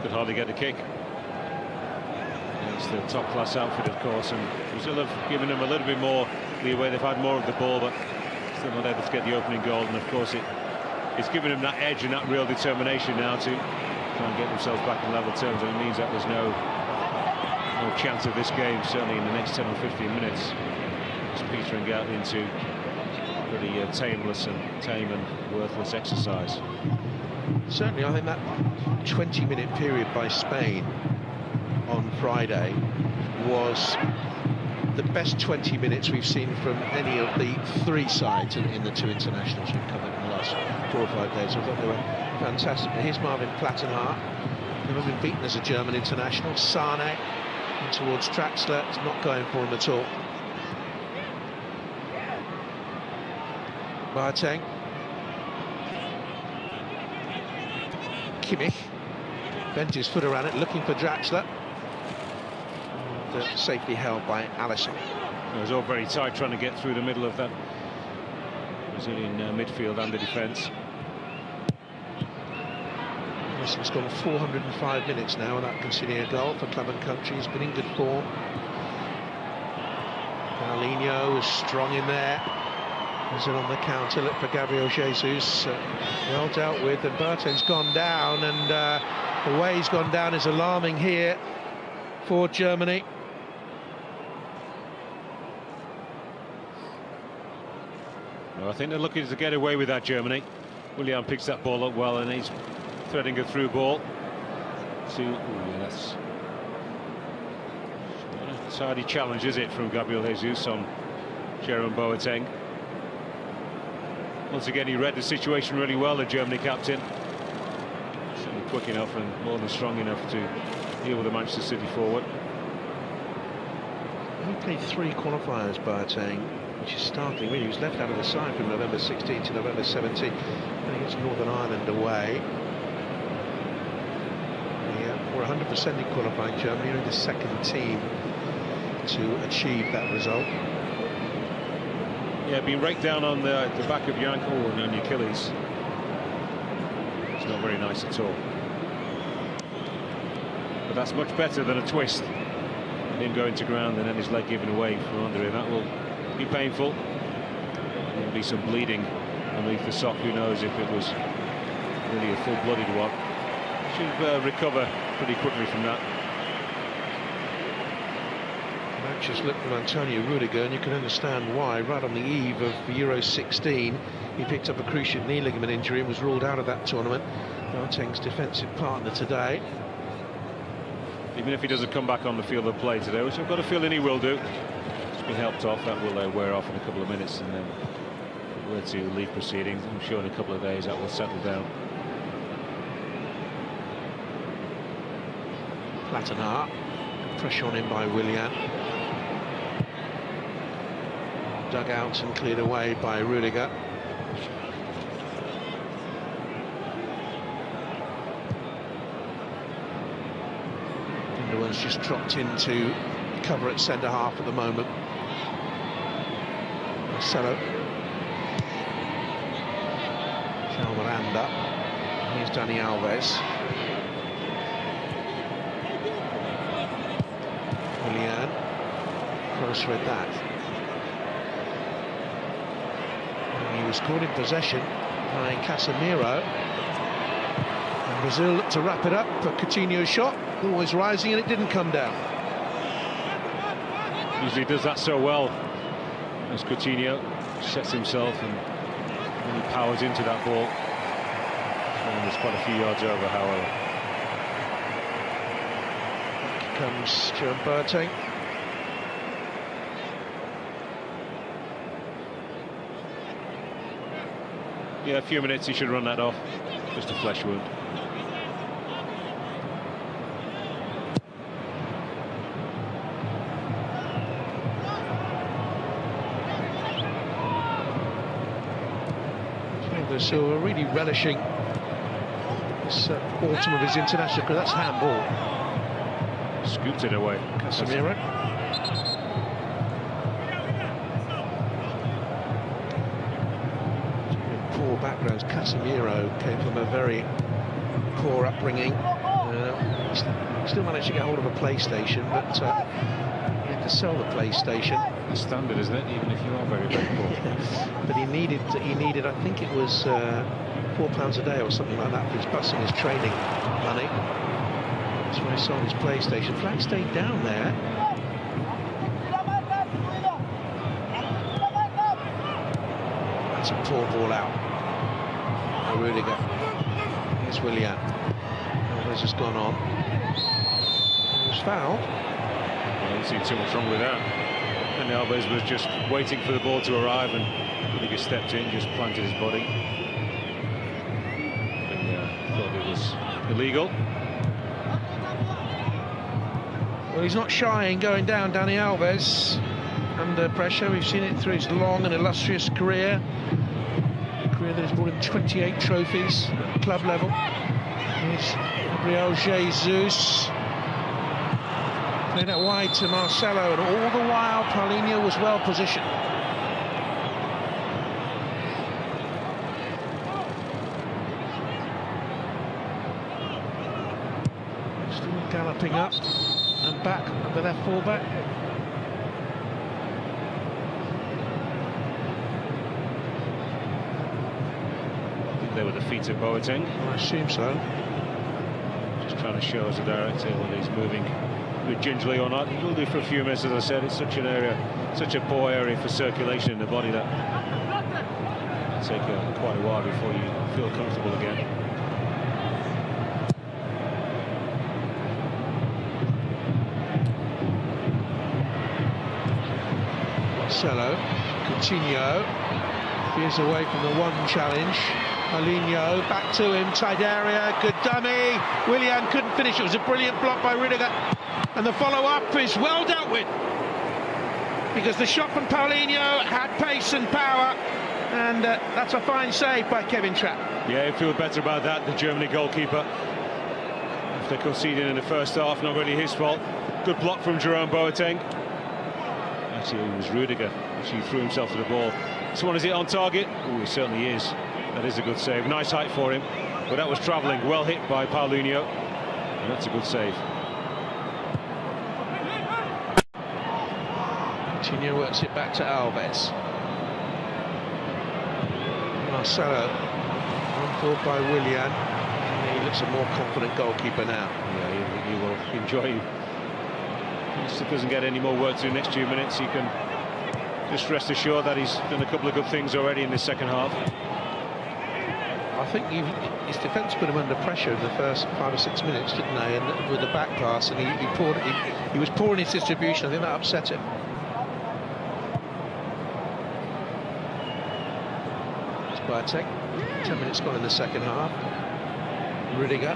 Could hardly get a kick. Yeah, It's the top-class outfit, of course, and Brazil have given them a little bit more leeway. They've had more of the ball, but still not able to get the opening goal. And of course, it's given them that edge and that real determination now to try and get themselves back in level terms. And it means that there's no chance of this game, certainly in the next 10 or 15 minutes. It's petering out into pretty tame and worthless exercise. Certainly, I think that 20-minute period by Spain on Friday was the best 20 minutes we've seen from any of the three sides in the two internationals we've covered in the last 4 or 5 days. I thought they were fantastic. Here's Marvin Plattenhardt, never been beaten as a German international. Sane in towards Traxler, it's not going for him at all. Boateng. Kimmich bent his foot around it, looking for Draxler. Safely held by Alisson. It was all very tight, trying to get through the middle of that Brazilian midfield and the defence. Alisson's gone 405 minutes now without conceding a goal for club and country. He's been in good form. Paulinho is strong in there. Brazil on the counter, look for Gabriel Jesus. Well dealt with, and Boateng's gone down, and the way he's gone down is alarming here for Germany. Well, I think they're looking to get away with that, Germany. Willian picks that ball up well, and he's threading a through ball to... Ooh, yeah, that's not a tidy challenge, is it, from Gabriel Jesus on Jerome Boateng. Once again, he read the situation really well, the Germany captain. Certainly quick enough and more than strong enough to deal with the Manchester City forward. He played 3 qualifiers, Boateng, which is startling. Really, he was left out of the side from November 16 to November 17. Against Northern Ireland away. We're 100% in qualifying Germany, only the second team to achieve that result. Yeah, being raked down on the back of your ankle and on your Achilles. It's not very nice at all. But that's much better than a twist. And him going to ground and then his leg given away from under him. That will be painful. There'll be some bleeding underneath the sock. Who knows if it was really a full-blooded one. Should recover pretty quickly from that. Just look from Antonio Rudiger, and you can understand why. Right on the eve of Euro 16, he picked up a cruciate knee ligament injury and was ruled out of that tournament. Boateng's defensive partner today. Even if he doesn't come back on the field of play today, which I've got a feeling he will do. He's been helped off, that will wear off in a couple of minutes, and then we're to leave proceedings. I'm sure in a couple of days that will settle down. Plattenhardt, pressure on him by Willian. Dug out and cleared away by Rudiger. Gundogan's just dropped into cover at centre half at the moment. Marcelo. João Miranda. Here's Dani Alves. Willian. Close with that. He was caught in possession by Casemiro. And Brazil looked to wrap it up, but Coutinho's shot, always rising, and it didn't come down. Usually does that so well as Coutinho sets himself and really powers into that ball. And it's quite a few yards over, however. Here comes Jerome Boateng. Yeah, a few minutes, he should run that off. Just a flesh wound. Silva really relishing this autumn of his international career. That's handball. Scooped it away. Casemiro. Poor backgrounds. Casemiro came from a very poor upbringing. Still managed to get hold of a PlayStation, but he had to sell the PlayStation. That's standard, isn't it? Even if you are very, very poor. But he needed, I think it was £4 a day or something like that for his bus and his training money. That's why he sold his PlayStation. Flag stayed down there. That's a poor ball out. Oh, Rudiger. Here's Willian. Alves has gone on. He was fouled. I don't see too much wrong with that. And Alves was just waiting for the ball to arrive, and Rudiger stepped in, just planted his body. And thought it was illegal. Well, he's not shy in going down, Dani Alves. Under pressure, we've seen it through his long and illustrious career. A career that has brought him 28 trophies at club level. Here's Gabriel Jesus. Played out wide to Marcelo, and all the while Paulinho was well positioned. Still galloping up and back under their fullback. They were the feet of Boateng. I assume so. Just trying to show us the director whether he's moving a bit gingerly or not. He will do for a few minutes, as I said. It's such an area, such a poor area for circulation in the body that it'll take quite a while before you feel comfortable again. Marcelo, Coutinho, veers away from the one challenge. Paulinho, back to him, tight area, good dummy. Willian couldn't finish, it was a brilliant block by Rudiger. And the follow-up is well dealt with, because the shot from Paulinho had pace and power, and that's a fine save by Kevin Trapp. Yeah, he'd feel better about that, the Germany goalkeeper. After conceding in the first half, not really his fault. Good block from Jerome Boateng. Actually, it was Rudiger. Actually threw himself to the ball. This one, is it on target? Oh, it certainly is. That is a good save. Nice height for him. But that was travelling. Well hit by Paulinho. And that's a good save. Coutinho works it back to Alves. Marcelo, on forward by Willian. And he looks a more confident goalkeeper now. Yeah, he will enjoy. If he doesn't get any more work to do next 2 minutes, he can just rest assured that he's done a couple of good things already in the second half. I think his defence put him under pressure in the first 5 or 6 minutes, didn't they? And with the back pass, and he was poor in his distribution. I think that upset him. It's Boateng. 10 minutes gone in the second half. Rudiger.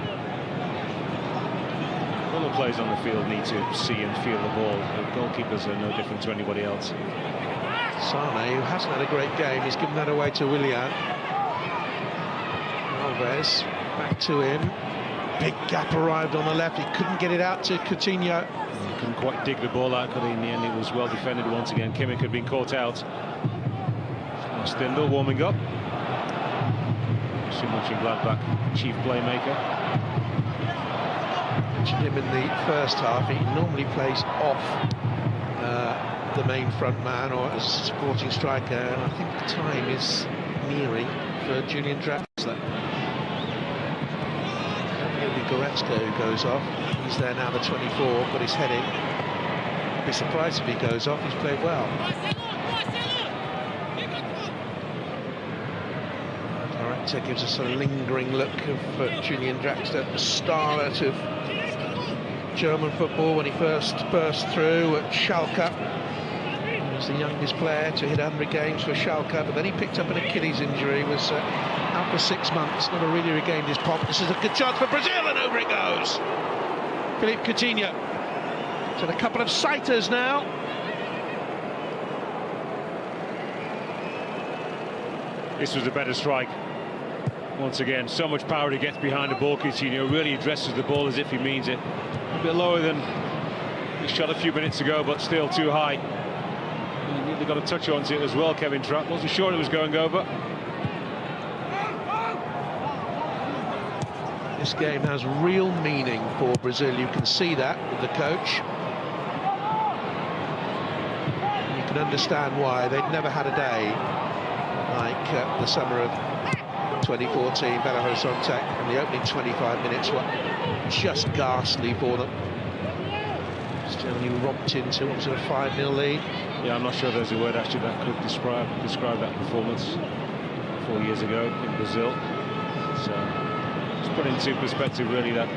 All the players on the field need to see and feel the ball. The goalkeepers are no different to anybody else. Sane, who hasn't had a great game, he's given that away to Willian. Alves, back to him. Big gap arrived on the left, he couldn't get it out to Coutinho. He couldn't quite dig the ball out, but in the end it was well defended once again. Kimmich had been caught out. Stindl warming up. So much in Gladbach, chief playmaker. Mentioned him in the first half. He normally plays off the main front man or as a supporting striker, and I think the time is nearing for Julian Draxler. Maybe Goretzka who goes off. He's there now, the 24, got his head in. I'd be surprised if he goes off, he's played well. Director gives us a lingering look of Julian Draxler, the starlet of German football when he first burst through at Schalke. He was the youngest player to hit 100 games for Schalke, but then he picked up an Achilles injury, was out for 6 months, never really regained his pop. This is a good chance for Brazil, and over it goes. Philippe Coutinho. So a couple of sighters now. This was a better strike. Once again, so much power he gets behind the ball. Coutinho really addresses the ball as if he means it. A bit lower than he shot a few minutes ago, but still too high. He really got a touch onto it as well, Kevin Trapp. Wasn't sure it was going over. This game has real meaning for Brazil. You can see that with the coach. You can understand why. They'd never had a day like the summer of 2014, Belo Horizonte, and the opening 25 minutes were just ghastly for them. Germany romped into, what was it, a 5-0 lead? Yeah, I'm not sure there's a word actually that could describe that performance 4 years ago in Brazil. So it's put into perspective really that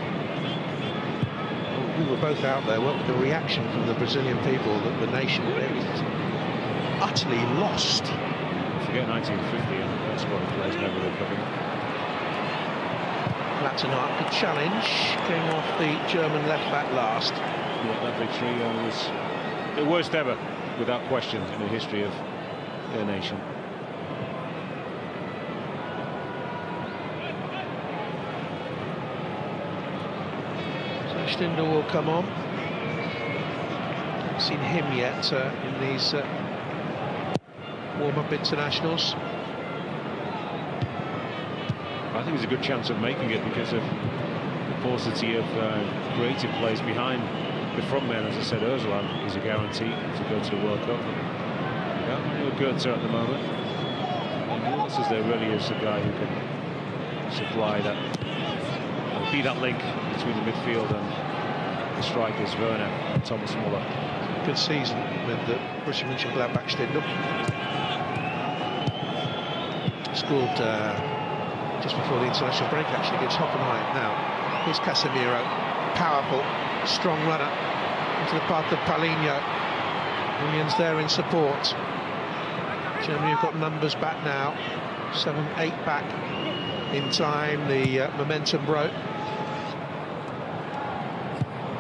we were both out there. What the reaction from the Brazilian people, that the nation was utterly lost. Forget 1950 and that squad of players never recovered. Plattenhardt, good challenge, came off the German left back last. Yeah, that victory was the worst ever, without question, in the history of their nation. So Stindl will come on. Haven't seen him yet in these warm-up internationals. I think there's a good chance of making it because of the paucity of creative players behind the front man. As I said, Özcan is a guarantee to go to the World Cup. Goethe at the moment. And says there really is a guy who can supply that, be that link between the midfield and the strikers, Werner and Thomas Muller. Good season with the Borussia Mönchengladbach. Stindl scored just before the international break, actually, against Hoffenheim. Now, here's Casemiro, powerful, strong runner into the path of Paulinho. Williams there in support. Germany have got numbers back now, 7-8 back in time. The momentum broke.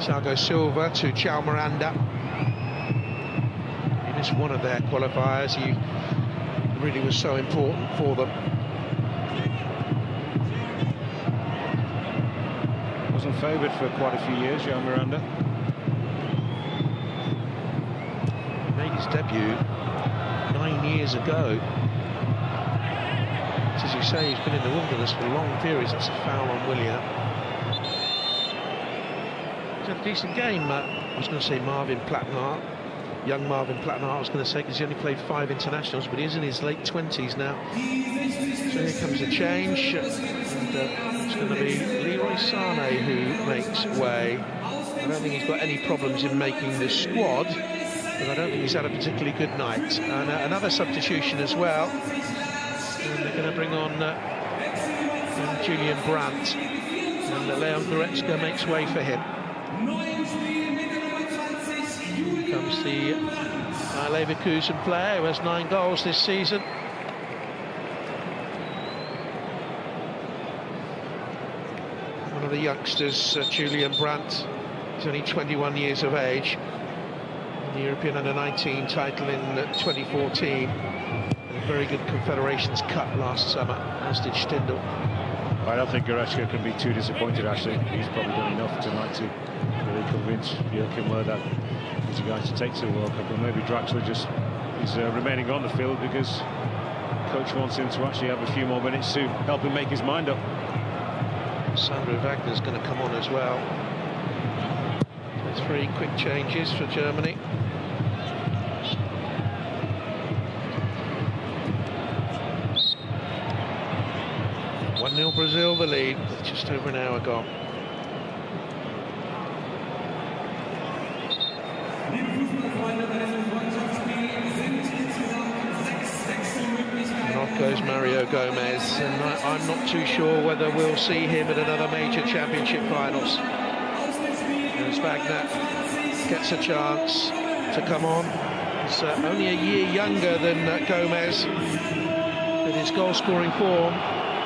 Thiago Silva to Chao Miranda. It is one of their qualifiers. He really was so important for them. Wasn't favoured for quite a few years, Chao Miranda. He made his debut 9 years ago. As you say, he's been in the wilderness for long periods. That's a foul on Willian. He's had a decent game. I was going to say Marvin Plattenhardt, young Marvin Plattenhardt, I was going to say, because he only played 5 internationals, but he's in his late 20s now. So here comes a change, and it's going to be Leroy Sané who makes way. I don't think he's got any problems in making the squad, but I don't think he's had a particularly good night. And another substitution as well. And they're going to bring on Julian Brandt, and Leon Goretzka makes way for him. Here comes the Leverkusen player who has 9 goals this season. One of the youngsters, Julian Brandt, is only 21 years of age. The European Under-19 title in 2014. A very good Confederations Cup last summer, as did Stindl. I don't think Goretzka can be too disappointed, actually. He's probably done enough tonight to really convince Joachim Löw that he's a guy to take to the World Cup. And maybe Draxler just is remaining on the field because coach wants him to actually have a few more minutes to help him make his mind up. Sandro Wagner's going to come on as well. So 3 quick changes for Germany. Brazil the lead with just over an hour gone. And off goes Mario Gomez, and I'm not too sure whether we'll see him at another major championship finals. As Wagner gets a chance to come on. He's only a year younger than Gomez, but his goal-scoring form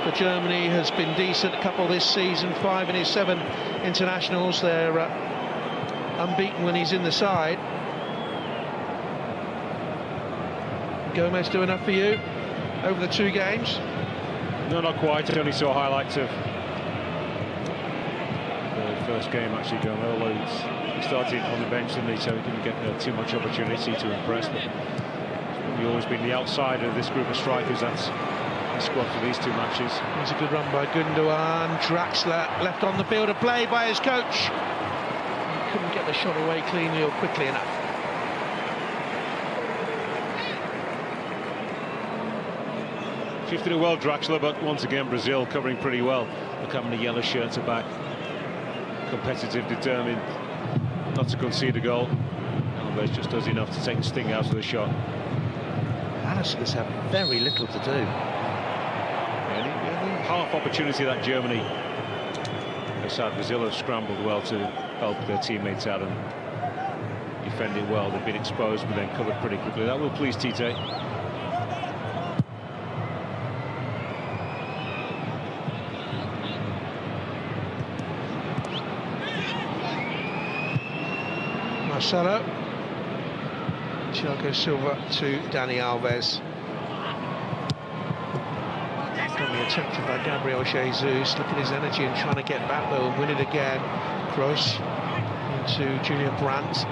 for Germany has been decent. A couple this season, 5 in his 7 internationals. They're unbeaten when he's in the side. Gomez do enough for you over the 2 games? No, not quite. I only saw highlights of the first game actually going, although he started on the bench, didn't he, so he didn't get too much opportunity to impress. But he's always been the outsider of this group of strikers. That's the squad for these two matches. It's a good run by Gundogan. Draxler left on the field of play by his coach. He couldn't get the shot away cleanly or quickly enough. Shifted it well, Draxler, but once again Brazil covering pretty well. Look how many yellow shirts are back. Competitive, determined, not to concede a goal. Alves just does enough to take the sting out of the shot. Alisson's had very little to do. Half opportunity that Germany. Aside Brazil have scrambled well to help their teammates out and defend it well. They've been exposed but then covered pretty quickly. That will please Tite. Marcelo. Thiago Silva to Dani Alves. Going to be attempted by Gabriel Jesus. Look at his energy and trying to get back though and win it again. Cross into Julian Brandt.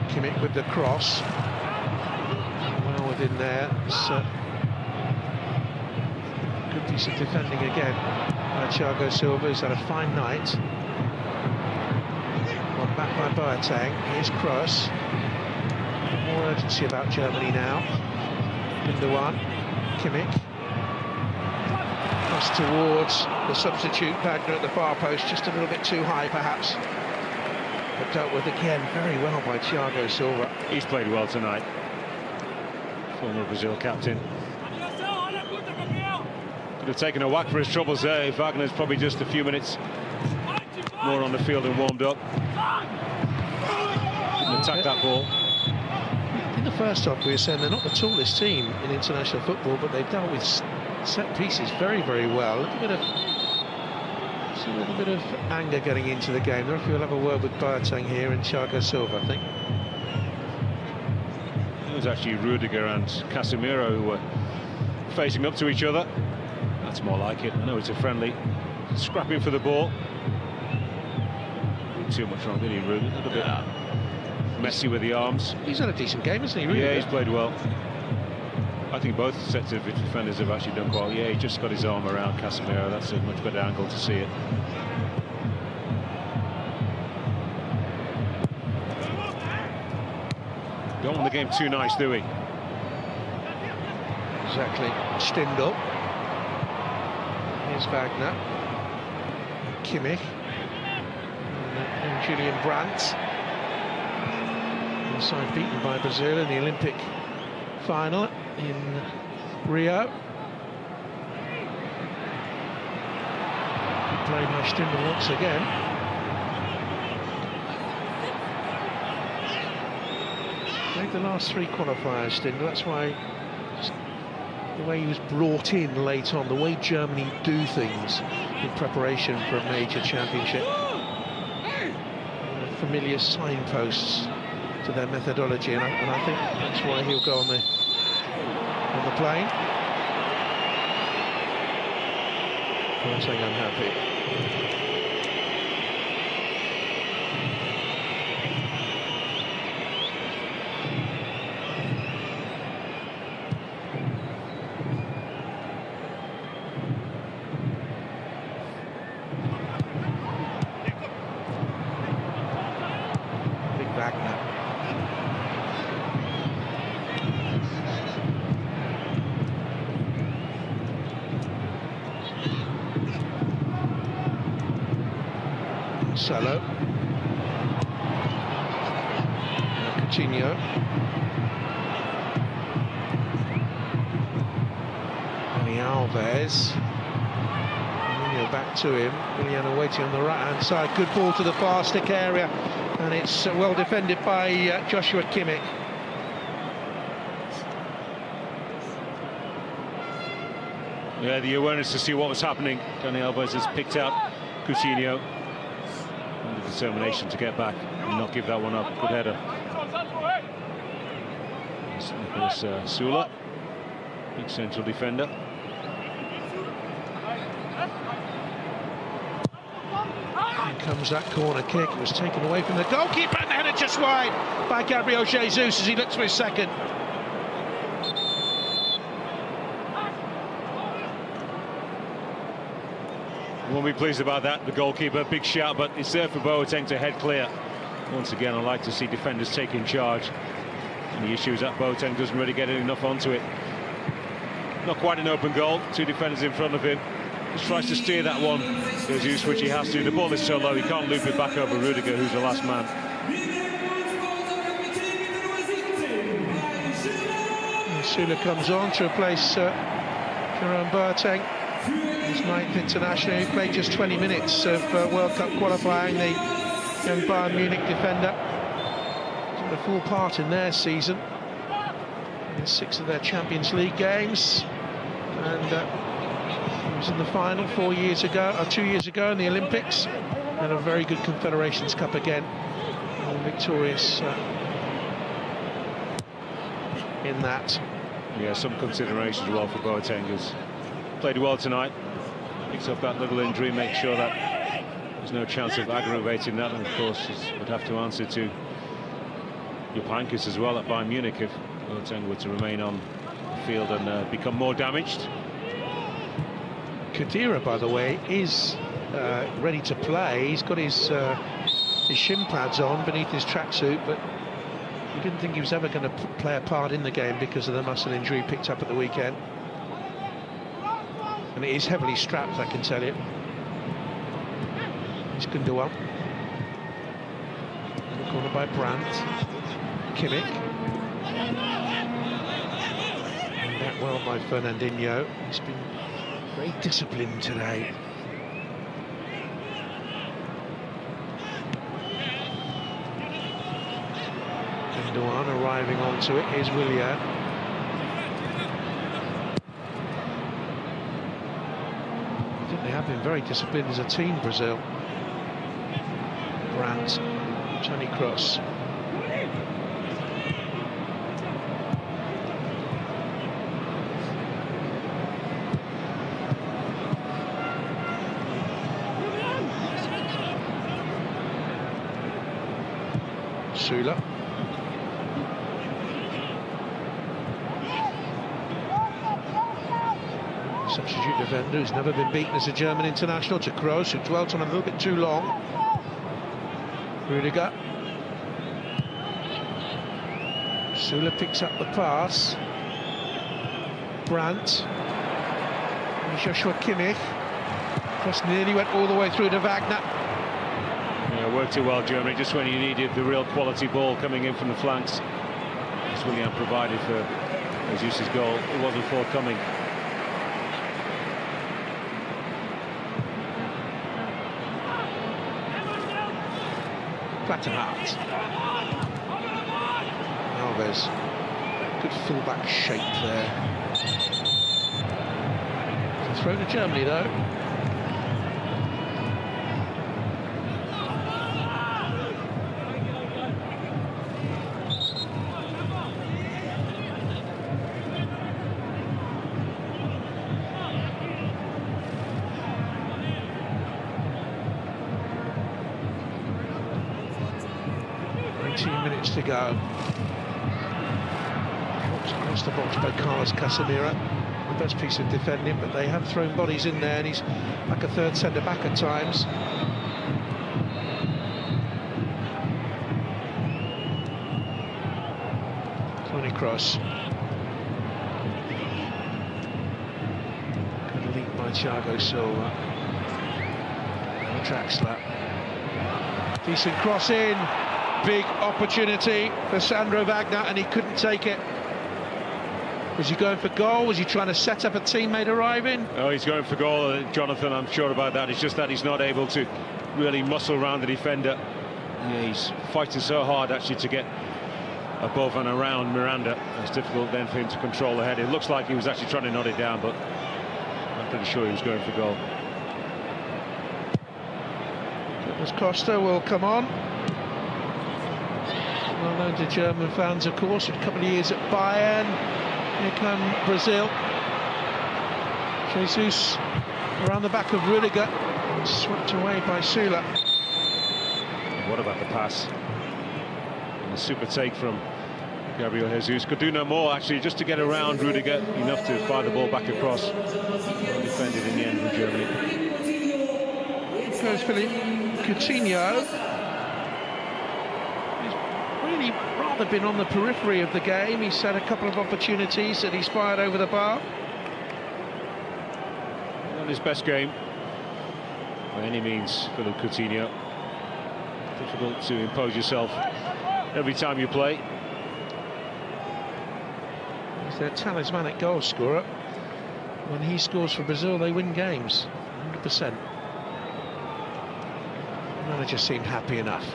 Kimmich with the cross. Well within there. Good piece of defending again by Thiago Silva. He's had a fine night. One back by Boateng. Here's Kroos. More urgency about Germany now. Gundogan, Kimmich. Cross towards the substitute Wagner at the far post, just a little bit too high perhaps. But dealt with again very well by Thiago Silva. He's played well tonight. Former Brazil captain. Could have taken a whack for his troubles there. Wagner's probably just a few minutes more on the field and warmed up. Didn't attack that ball. In the first half we were saying they're not the tallest team in international football, but they've dealt with set pieces very, very well. A little bit of anger getting into the game. If we'll have a word with Boateng here and Thiago Silva, I think. It was actually Rudiger and Casemiro who were facing up to each other. That's more like it. I know it's a friendly. Scrapping for the ball. Too much wrong, didn't he, Rudiger? A little bit messy with the arms. He's had a decent game, hasn't he, Rudiger? Yeah, he's played well. I think both sets of defenders have actually done quite well. Yeah, he just got his arm around Casemiro. That's a much better angle to see it. Don't want the game too nice, do we? Exactly. Stindl. Here's Wagner. Kimmich. And Julian Brandt. Side beaten by Brazil in the Olympic final in Rio. Good play by Stindl once again. Made the last three qualifiers, Stindl. That's why the way he was brought in late on, the way Germany do things in preparation for a major championship. Familiar signposts to their methodology, and I think that's why he'll go on the plane. Boateng unhappy. Big Wagner. Marcelo. Coutinho. Dani Alves. Coutinho back to him. Juliano waiting on the right-hand side. Good ball to the far stick area. And it's well defended by Joshua Kimmich. Yeah, the awareness to see what was happening. Dani Alves has picked out Coutinho. And the determination to get back and not give that one up. Good header. Nicolas Sula, big central defender. Here comes that corner kick. It was taken away from the goalkeeper, and the header just wide by Gabriel Jesus as he looks for his second. Won't be pleased about that. The goalkeeper, big shout, but it's there for Boateng to head clear. Once again, I like to see defenders taking charge. And the issue is that Boateng doesn't really get enough onto it. Not quite an open goal. Two defenders in front of him. Just tries to steer that one, Jesus, which he has to. The ball is so low, he can't loop it back over Rudiger, who's the last man. And Sula comes on to replace Jerome Boateng. His 9th international. He played just 20 minutes of World Cup qualifying. The young Bayern Munich defender took a full part in their season in 6 of their Champions League games, and he was in the final 2 years ago in the Olympics, and a very good Confederations Cup again, and victorious in that. Yeah, some consideration as well for Boateng, who's played well tonight. Picks up that little injury, makes sure that there's no chance of aggravating that, and of course would have to answer to Jupankis as well at Bayern Munich if Boateng were to remain on the field and become more damaged. Khedira, by the way, is ready to play. He's got his shin pads on beneath his tracksuit, but we didn't think he was ever going to play a part in the game because of the muscle injury he picked up at the weekend. And it is heavily strapped, I can tell you. He's Gundogan. In the corner by Brandt. Kimmich. That well by Fernandinho. He's been very disciplined today. Gundogan arriving onto it. Here's Willian. I think they have been very disciplined as a team, Brazil. Brandt, Toni Kroos. Sula. Substitute defender who's never been beaten as a German international, to Kroos, who dwelt on a little bit too long. Rudiger. Sula picks up the pass. Brandt. And Joshua Kimmich. Cross nearly went all the way through to Wagner. Yeah, worked it well, Germany, just when you needed the real quality ball coming in from the flanks. As Willian provided for Jesus' goal, it wasn't forthcoming. Plattenhardt. Alves. Good fullback shape there. It's a throw to Germany though. Minutes to go. Dropped across the box by Carlos Casemiro. The best piece of defending, but they have thrown bodies in there, and he's like a third centre-back at times. Toni Kroos. Good lead by Thiago Silva. And a track slap. Decent cross in. Big opportunity for Sandro Wagner, and he couldn't take it. Was he going for goal? Was he trying to set up a teammate arriving? Oh, he's going for goal, Jonathan. I'm sure about that. It's just that he's not able to really muscle around the defender. Yeah, he's fighting so hard actually to get above and around Miranda. It's difficult then for him to control the head. It looks like he was actually trying to knot it down, but I'm pretty sure he was going for goal. Costa will come on. Well known to German fans, of course, a couple of years at Bayern. Here come Brazil. Jesus around the back of Rudiger, swept away by Sula. what about the pass? And a super take from Gabriel Jesus. Could do no more, actually, just to get around Rudiger, enough to fire the ball back across. Well defended in the end from Germany. Goes Philippe Coutinho. He's really rather been on the periphery of the game. He's had a couple of opportunities that he's fired over the bar. Not his best game by any means, Philippe Coutinho. Difficult to impose yourself every time you play. He's their talismanic goal scorer. When he scores for Brazil, they win games, 100%. The manager seemed happy enough.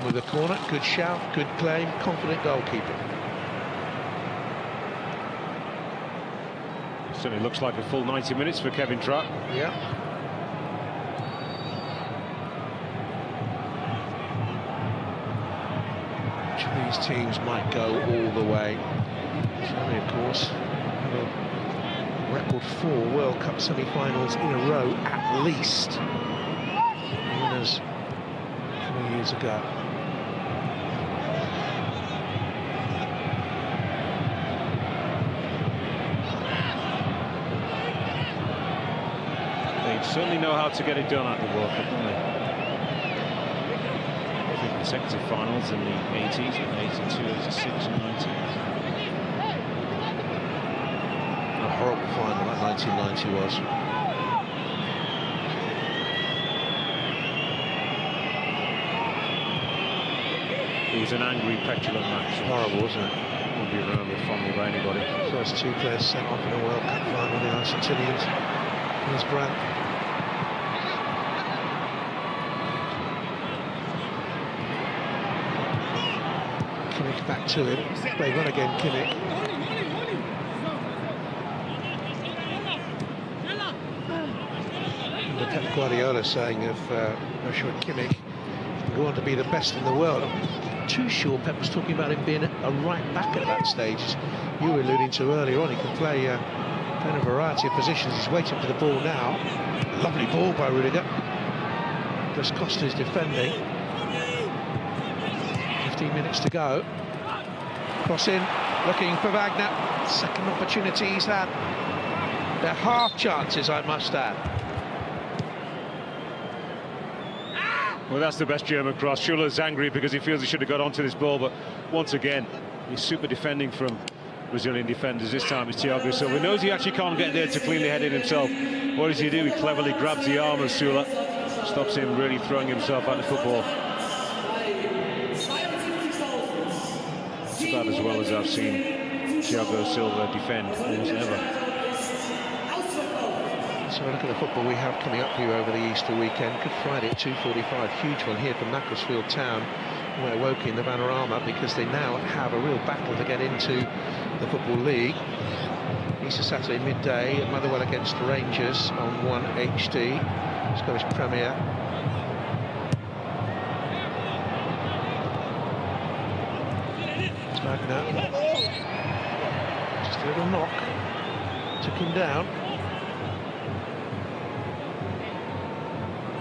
With the corner, good shout, good claim, confident goalkeeper. Certainly looks like a full 90 minutes for Kevin Trapp. Yeah. Each of these teams might go all the way. Germany, of course, have a record 4 World Cup semi-finals in a row, at least. The winners 4 years ago. Certainly know how to get it done at the World Cup, don't they? 3 consecutive finals in the 80s, 82, 86 and 90. A horrible final that 1990 was. It was an angry, petulant match. Horrible, wasn't it? Won't be remembered fondly by anybody. First 2 players sent off in a World Cup final, the Argentinians. Here's Brandt. Kimmich back to him. They run again, Kimmich. The Pep Guardiola saying of Joshua Kimmich, go on to be the best in the world. I'm too sure Pep was talking about him being a right back at that stage. As you were alluding to earlier on, he can play in a variety of positions. He's waiting for the ball now. Lovely ball by Rudiger. Das Costa is defending. 15 minutes to go. Cross in, looking for Wagner. Second opportunity he's had. They're half chances, I must add. Well, that's the best German cross. Schuller's angry because he feels he should have got onto this ball, but once again, he's super defending from Brazilian defenders. This time it's Thiago Silva. He knows he actually can't get there to cleanly head it himself. What does he do? He cleverly grabs the arm of Sula, stops him really throwing himself at the football. It's about as well as I've seen Thiago Silva defend almost ever. So look at the football we have coming up for you over the Easter weekend. Good Friday at 2:45. Huge one here from Macclesfield Town, where Woking in the Vanarama, because they now have a real battle to get into the Football League. Easter Saturday midday at Motherwell against the Rangers on 1 HD, Scottish Premier. Wagner. Just a little knock. Took him down.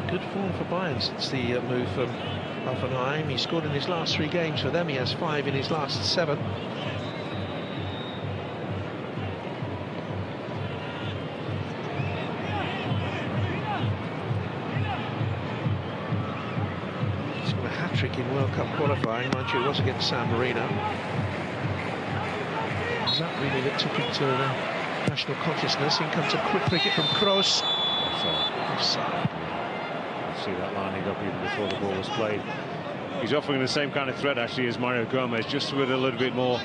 Good form for Bayern since the move from Hoffenheim. He scored in his last 3 games for them. He has 5 in his last 7. He's got a hat-trick in World Cup qualifying. Mind you, it was against San Marino. Is that really that took him to the national consciousness? In comes a quick cricket from Kroos. Offside. See that lining up even before the ball was played. He's offering the same kind of threat actually as Mario Gomez, just with a little bit more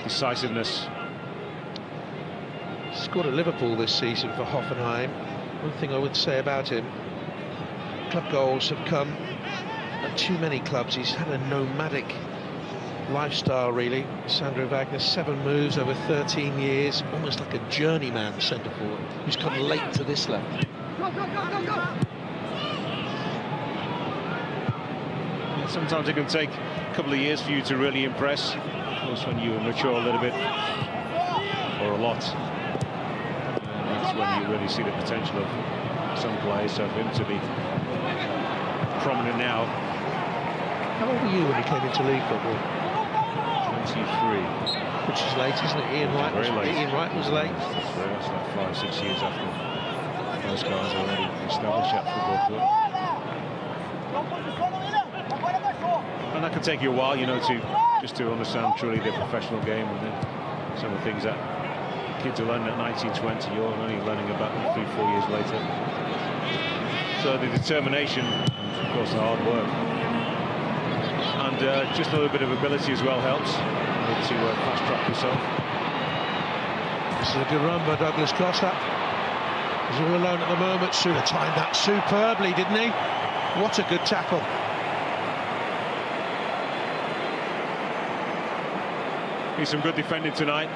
decisiveness. Scored at Liverpool this season for Hoffenheim. One thing I would say about him, club goals have come at too many clubs. He's had a nomadic lifestyle really. Sandro Wagner, 7 moves over 13 years, almost like a journeyman centre forward who's come late to this level. Sometimes it can take a couple of years for you to really impress. Of course, when you mature a little bit, or a lot, that's when you really see the potential of some players. So for him to be prominent now. How old were you when you came into league football? 23. Which is late, isn't it? Ian Wright was late. Ian Wright was late. That's like 5-6 years after those guys are already established at football club. And that can take you a while, you know, to understand truly the professional game, and then some of the things that kids are learning at 19, 20, you're only learning about 3-4 years later. So the determination, and of course the hard work, and just a little bit of ability as well helps to fast track yourself. This is a good run by Douglas Costa. He's all alone at the moment. Sula timed that superbly, didn't he? What a good tackle. He's some good defending tonight,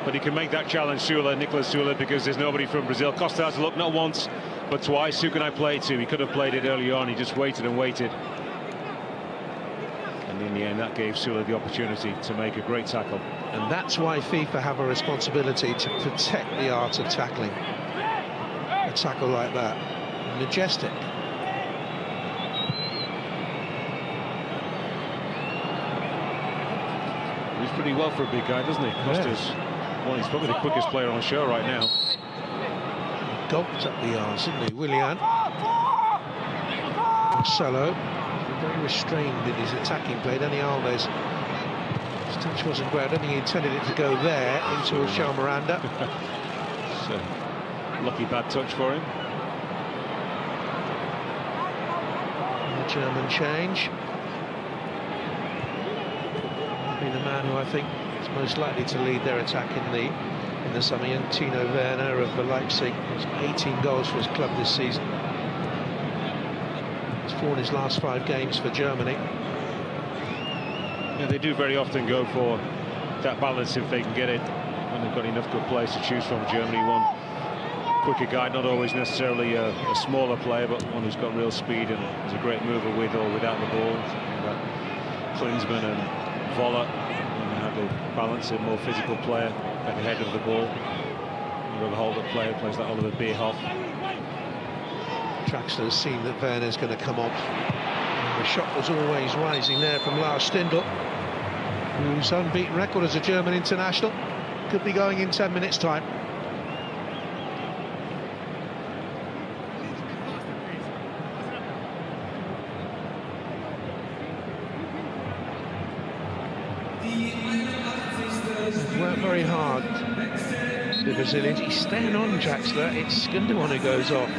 but he can make that challenge, Nicolas Sula, because there's nobody from Brazil. Costa has a look not once but twice. Who can I play to? He could have played it early on. He just waited and waited, and in the end that gave Sula the opportunity to make a great tackle. And that's why FIFA have a responsibility to protect the art of tackling. A tackle like that, majestic. He's pretty well for a big guy, doesn't he? Costa's, well, he's probably the quickest player on show right now. Gulped up the yards, didn't he, Willian? Marcelo, very restrained in his attacking play. Dani Alves, his touch wasn't great. I don't think he intended it to go there into Shal Miranda. So, lucky bad touch for him. And the German change. The man who I think is most likely to lead their attack in the summer, young Tino Werner of Leipzig. He's 18 goals for his club this season. He's 4 in his last 5 games for Germany. Yeah, they do very often go for that balance if they can get it, when they've got enough good players to choose from. Germany, one quicker guy, not always necessarily a smaller player, but one who's got real speed and is a great mover with or without the ball. Klinsmann and Voller, and have to balance a more physical player at the head of the ball. You've got a hold-up player who plays like Oliver Bierhoff. Traxler's seen that Werner's going to come on. And the shot was always rising there from Lars Stindl, whose unbeaten record as a German international could be going in 10 minutes' time. Worked very hard, the Brazilians. He's staying on, Draxler. It's Gundogan who goes off.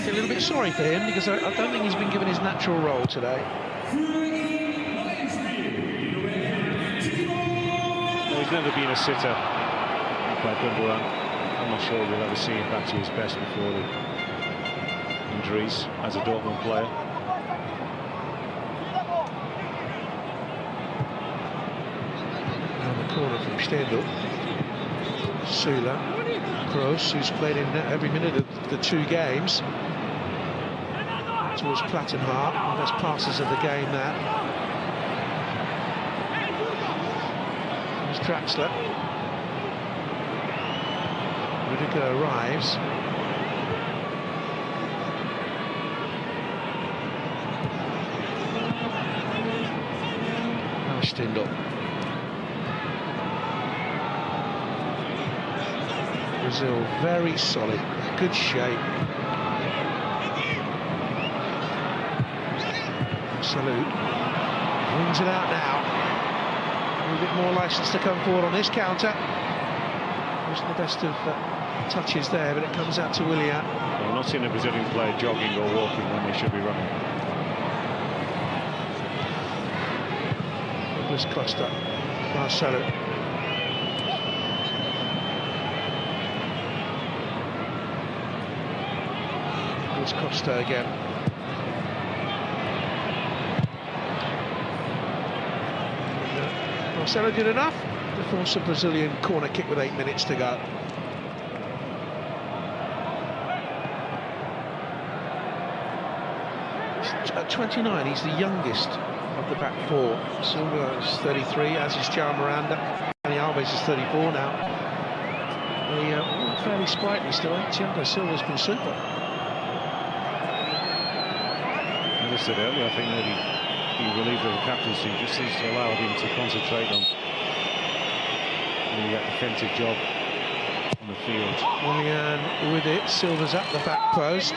A little bit sorry for him, because I don't think he's been given his natural role today. Well, he's never been a sitter by Gundogan. I'm not sure we'll ever see him back to his best before the injuries as a Dortmund player. Corner from Stendel. Sula, Kroos, who's played in every minute of the 2 games, towards Plattenhardt. The best passes of the game there. There's Draxler. Rudiger arrives. Now Stendel. Brazil very solid, good shape. Salute brings it out now. A little bit more license to come forward on this counter. Wasn't the best of touches there, but it comes out to Willian. Well, not seeing a Brazilian player jogging or walking when they should be running. Douglas Costa, Marcelo. Costa again. Marcelo did enough to force a Brazilian corner kick with 8 minutes to go. 29. He's the youngest of the back four. Silva is 33, as is João Miranda. Dani Alves is 34 now. They all fairly sprightly still. Thiago Silva's been super. As I said earlier, I think maybe being relieved of the captaincy just has allowed him to concentrate on that defensive job on the field. Willian with it. Silva's at the back post.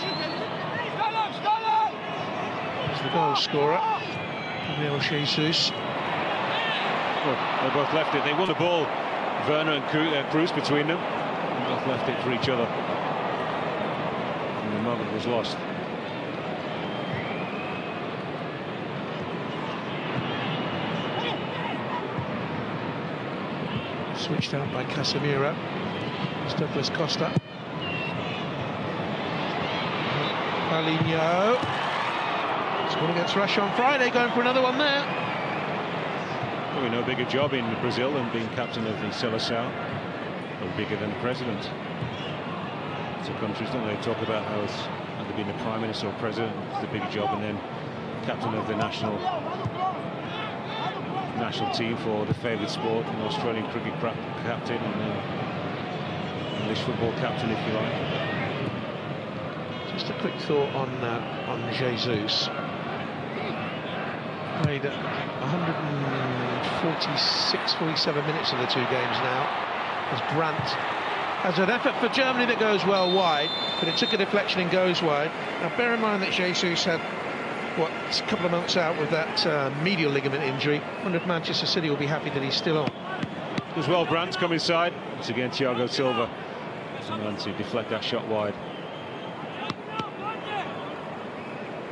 There's the goal scorer, Gabriel Jesus. Well, they both left it. They won the ball, Werner and Cruz between them. They both left it for each other. And the moment was lost. Switched out by Casemiro. It's Douglas Costa. Paulinho. Scored against Russia on Friday, going for another one there. Probably no bigger job in Brazil than being captain of the Seleção, or bigger than president. So countries, don't they, talk about how it's either being the prime minister or president, it's the big job, and then captain of the national team for the favoured sport, an Australian cricket captain, and then English football captain, if you like. Just a quick thought on Jesus. Played 146, 47 minutes of the two games now, as Brandt has an effort for Germany that goes well wide, but it took a deflection and goes wide. Now bear in mind that Jesus had, what, a couple of months out with that medial ligament injury. I wonder if Manchester City will be happy that he's still on. As well, Brandt's come inside. It's again Thiago Silva. And to deflect that shot wide.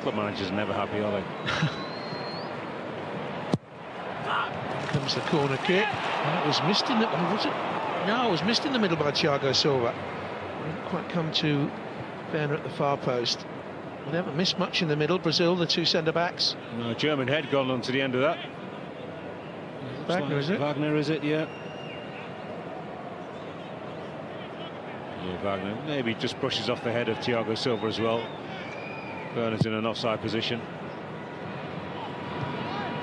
Club managers are never happy, are they? Comes the corner kick. And it was missed in the... Oh, was it? No, it was missed in the middle by Thiago Silva. Didn't quite come to Werner at the far post. They haven't missed much in the middle. Brazil, the two centre-backs. No, German head gone on to the end of that. Wagner, like, is it? Wagner, is it? Yeah. Yeah, Wagner. Maybe just brushes off the head of Thiago Silva as well. Werner's in an offside position.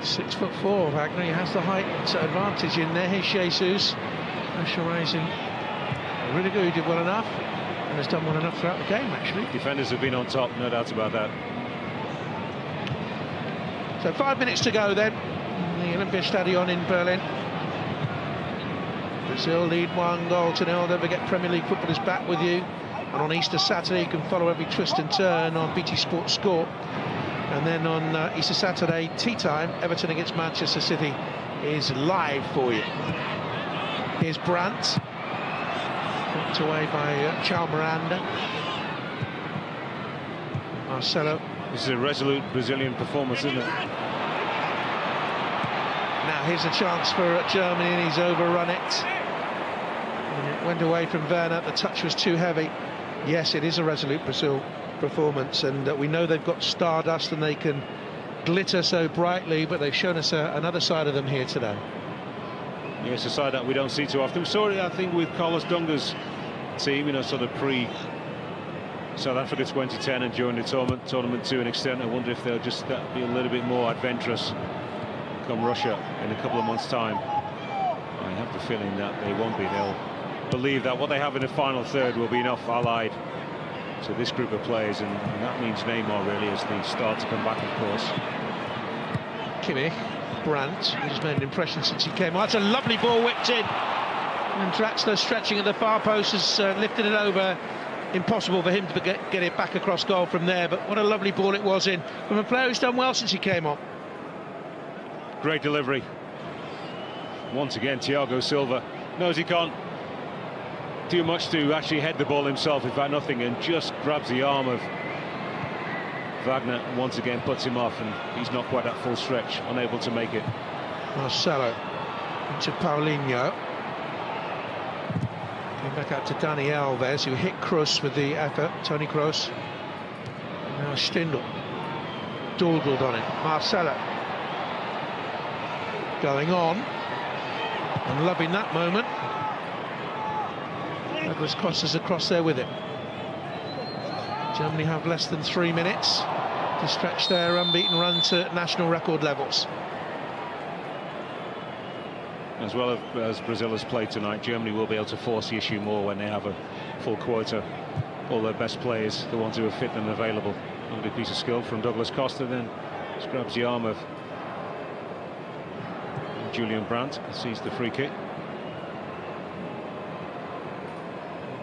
6'4", Wagner. He has the height advantage in there. Here's Jesus. Pressurising. Really good. He did well enough. And has done well enough throughout the game, actually. Defenders have been on top, no doubt about that. So 5 minutes to go then, in the Olympiastadion in Berlin. Brazil lead 1-0 to 0. Don't forget, Premier League football is back with you. And on Easter Saturday, you can follow every twist and turn on BT Sport Score. And then on Easter Saturday, tea time, Everton against Manchester City is live for you. Here's Brandt. Knocked away by João Miranda. Marcelo. This is a resolute Brazilian performance, isn't it? Now here's a chance for Germany, and he's overrun it. And it went away from Werner. The touch was too heavy. Yes, it is a resolute Brazil performance, and we know they've got stardust and they can glitter so brightly, but they've shown us another side of them here today. Yes, a side that we don't see too often. We saw it, I think, with Carlos Dunga's team, you know, sort of pre-South Africa 2010 and during the tournament to an extent. I wonder if they'll just be a little bit more adventurous come Russia in a couple of months' time. I have the feeling that they won't be. They'll believe that what they have in the final third will be enough allied to this group of players, and that means Neymar really as they start to come back, of course. Kimmich. Brandt, who's made an impression since he came on. That's a lovely ball whipped in. And Draxler stretching at the far post has lifted it over. Impossible for him to get it back across goal from there, but what a lovely ball it was in from a player who's done well since he came on. Great delivery. Once again, Thiago Silva knows he can't do much to actually head the ball himself, in fact nothing, and just grabs the arm of Wagner, once again puts him off, and he's not quite at full stretch, unable to make it. Marcelo into Paulinho. Came back out to Dani Alves, who hit Kroos with the effort, Toni Kroos. And now Stindl. Dawdled on it. Marcelo. Going on. And loving that moment. Douglas Costa's across there with it. Germany have less than 3 minutes. to stretch their unbeaten run to national record levels. As well as Brazil has played tonight, Germany will be able to force the issue more when they have a full quota. All their best players, the ones who are fit and available. Lovely piece of skill from Douglas Costa, then just grabs the arm of Julian Brandt, sees the free kick.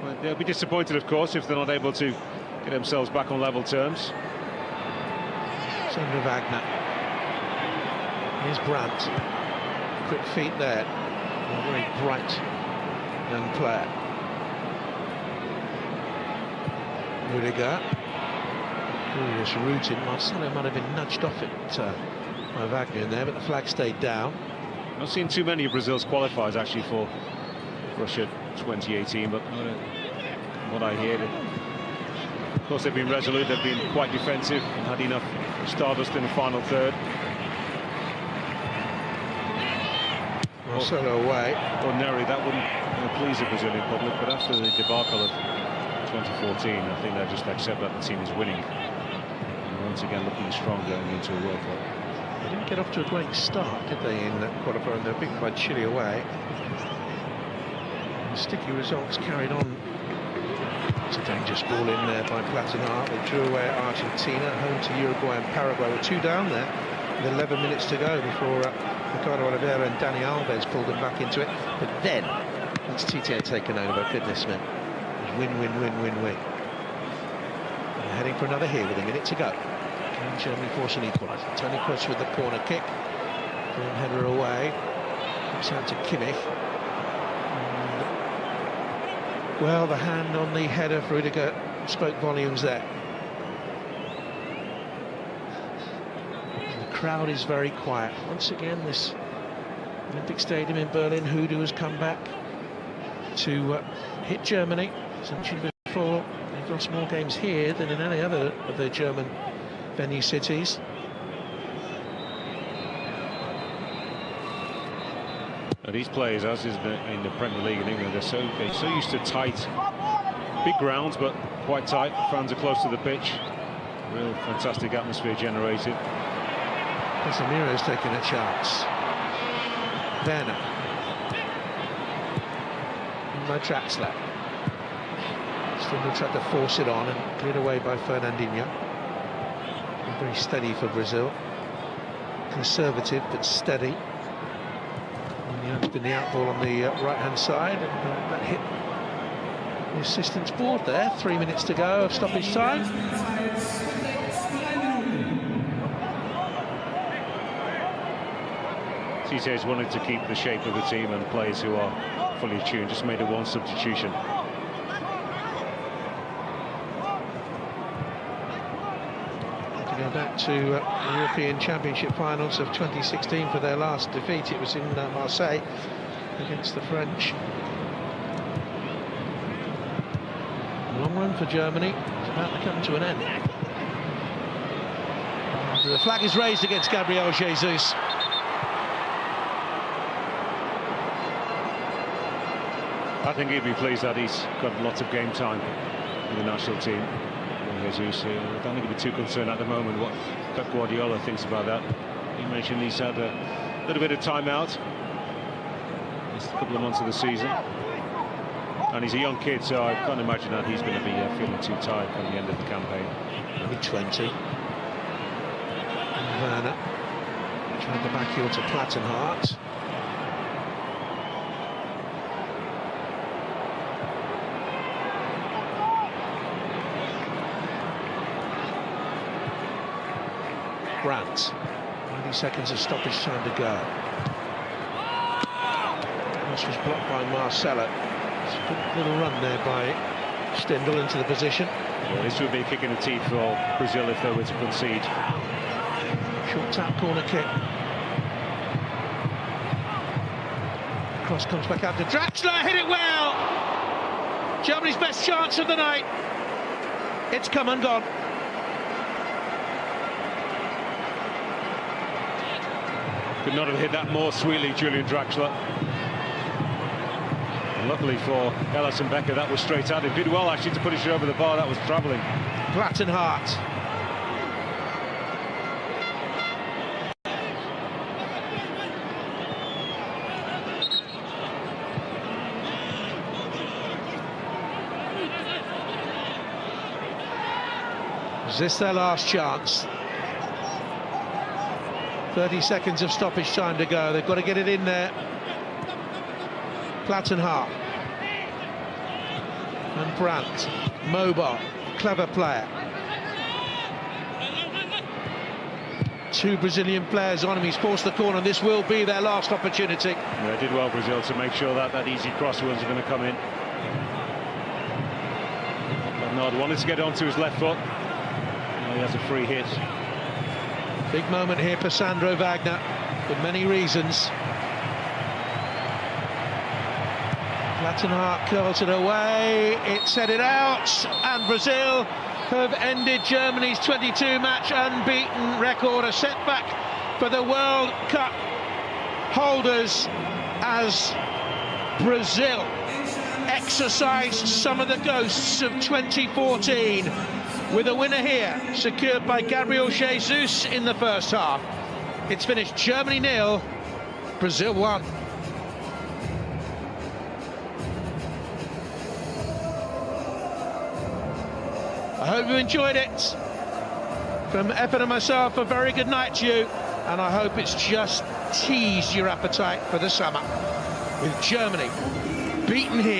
Well, they'll be disappointed, of course, if they're not able to get themselves back on level terms. Sandra Wagner. Here's Brandt. Quick feet there. A very bright young player. Rudiger. Curious routing. Marcelo might have been nudged off it by Wagner in there, but the flag stayed down. I've seen too many of Brazil's qualifiers actually for Russia 2018, but what I hear, of course they've been resolute, they've been quite defensive and had enough stardust in the final third. Marcelo away. Ordinarily that wouldn't please the Brazilian public, but after the debacle of 2014, I think they just accept that the team is winning. And once again looking strong going into a World Cup. They didn't get off to a great start, did they, in that qualifier? And they're beaten by Chile away. The sticky results carried on. It's a dangerous ball in there by Plattenhardt. They drew away at Argentina, home to Uruguay and Paraguay. With 2 down there, with 11 minutes to go before Ricardo Oliveira and Dani Alves pulled them back into it. But then, that's Tite taken over. Goodness me. Win, win, win, win, win. And heading for another here with a minute to go. Can Germany force an equaliser? Tony Kroos with the corner kick. Brilliant header away. Comes out to Kimmich. And, well, the hand on the header for Rudiger spoke volumes there. And the crowd is very quiet. Once again, this Olympic Stadium in Berlin, Hoodoo has come back to hit Germany. As I mentioned before, they've lost more games here than in any other of the German venue cities. Now these players, as is in the Premier League in England, they're so used to tight, big grounds, but quite tight. Fans are close to the pitch. Real fantastic atmosphere generated. Casemiro's taking a chance. Werner. By Draxler. Stindl tried to force it on and cleared away by Fernandinho. Very steady for Brazil. Conservative but steady. And been the outball on the right-hand side, and that hit the assistant's board there. 3 minutes to go of stoppage time. Tite's wanted to keep the shape of the team and players who are fully tuned, just made a 1 substitution. To go back to the European Championship finals of 2016 for their last defeat. It was in Marseille against the French. A long run for Germany. It's about to come to an end. And the flag is raised against Gabriel Jesus. I think he'd be pleased that he's got lots of game time in the national team. Jesus, I don't think he'd be too concerned at the moment what Pep Guardiola thinks about that. He mentioned he's had a little bit of time out. It's a couple of months of the season. And he's a young kid, so I can't imagine that he's going to be feeling too tired come the end of the campaign. Only 20. And Werner trying the back heel to Plattenhardt. Brandt. 90 seconds of stoppage time to go. This was blocked by Marcelo. It's a good little run there by Stindl into the position. Well, this would be a kick in the teeth for Brazil if they were to concede. Short tap corner kick. Cross comes back out to Draxler, hit it well! Germany's best chance of the night. It's come and gone. Could not have hit that more sweetly, Julian Draxler. And luckily for Ellison Becker, that was straight at him. Did well actually to put it over the bar, that was travelling. Plattenhardt. Is this their last chance? 30 seconds of stoppage time to go. They've got to get it in there. Plattenhardt and Brandt, mobile, clever player. Two Brazilian players on him. He's forced the corner. This will be their last opportunity. Yeah, they did well, Brazil, to make sure that that easy cross wasn't going to come in. Bernard wanted to get onto his left foot. Now he has a free hit. Big moment here for Sandro Wagner, for many reasons. Plattenhardt curls it away, it's headed out, and Brazil have ended Germany's 22-match unbeaten record, a setback for the World Cup holders as Brazil exercised some of the ghosts of 2014 with a winner here secured by Gabriel Jesus in the first half. It's finished Germany 0, Brazil 1. I hope you enjoyed it. From Effen and myself, a very good night to you, and I hope it's just teased your appetite for the summer with Germany beaten here.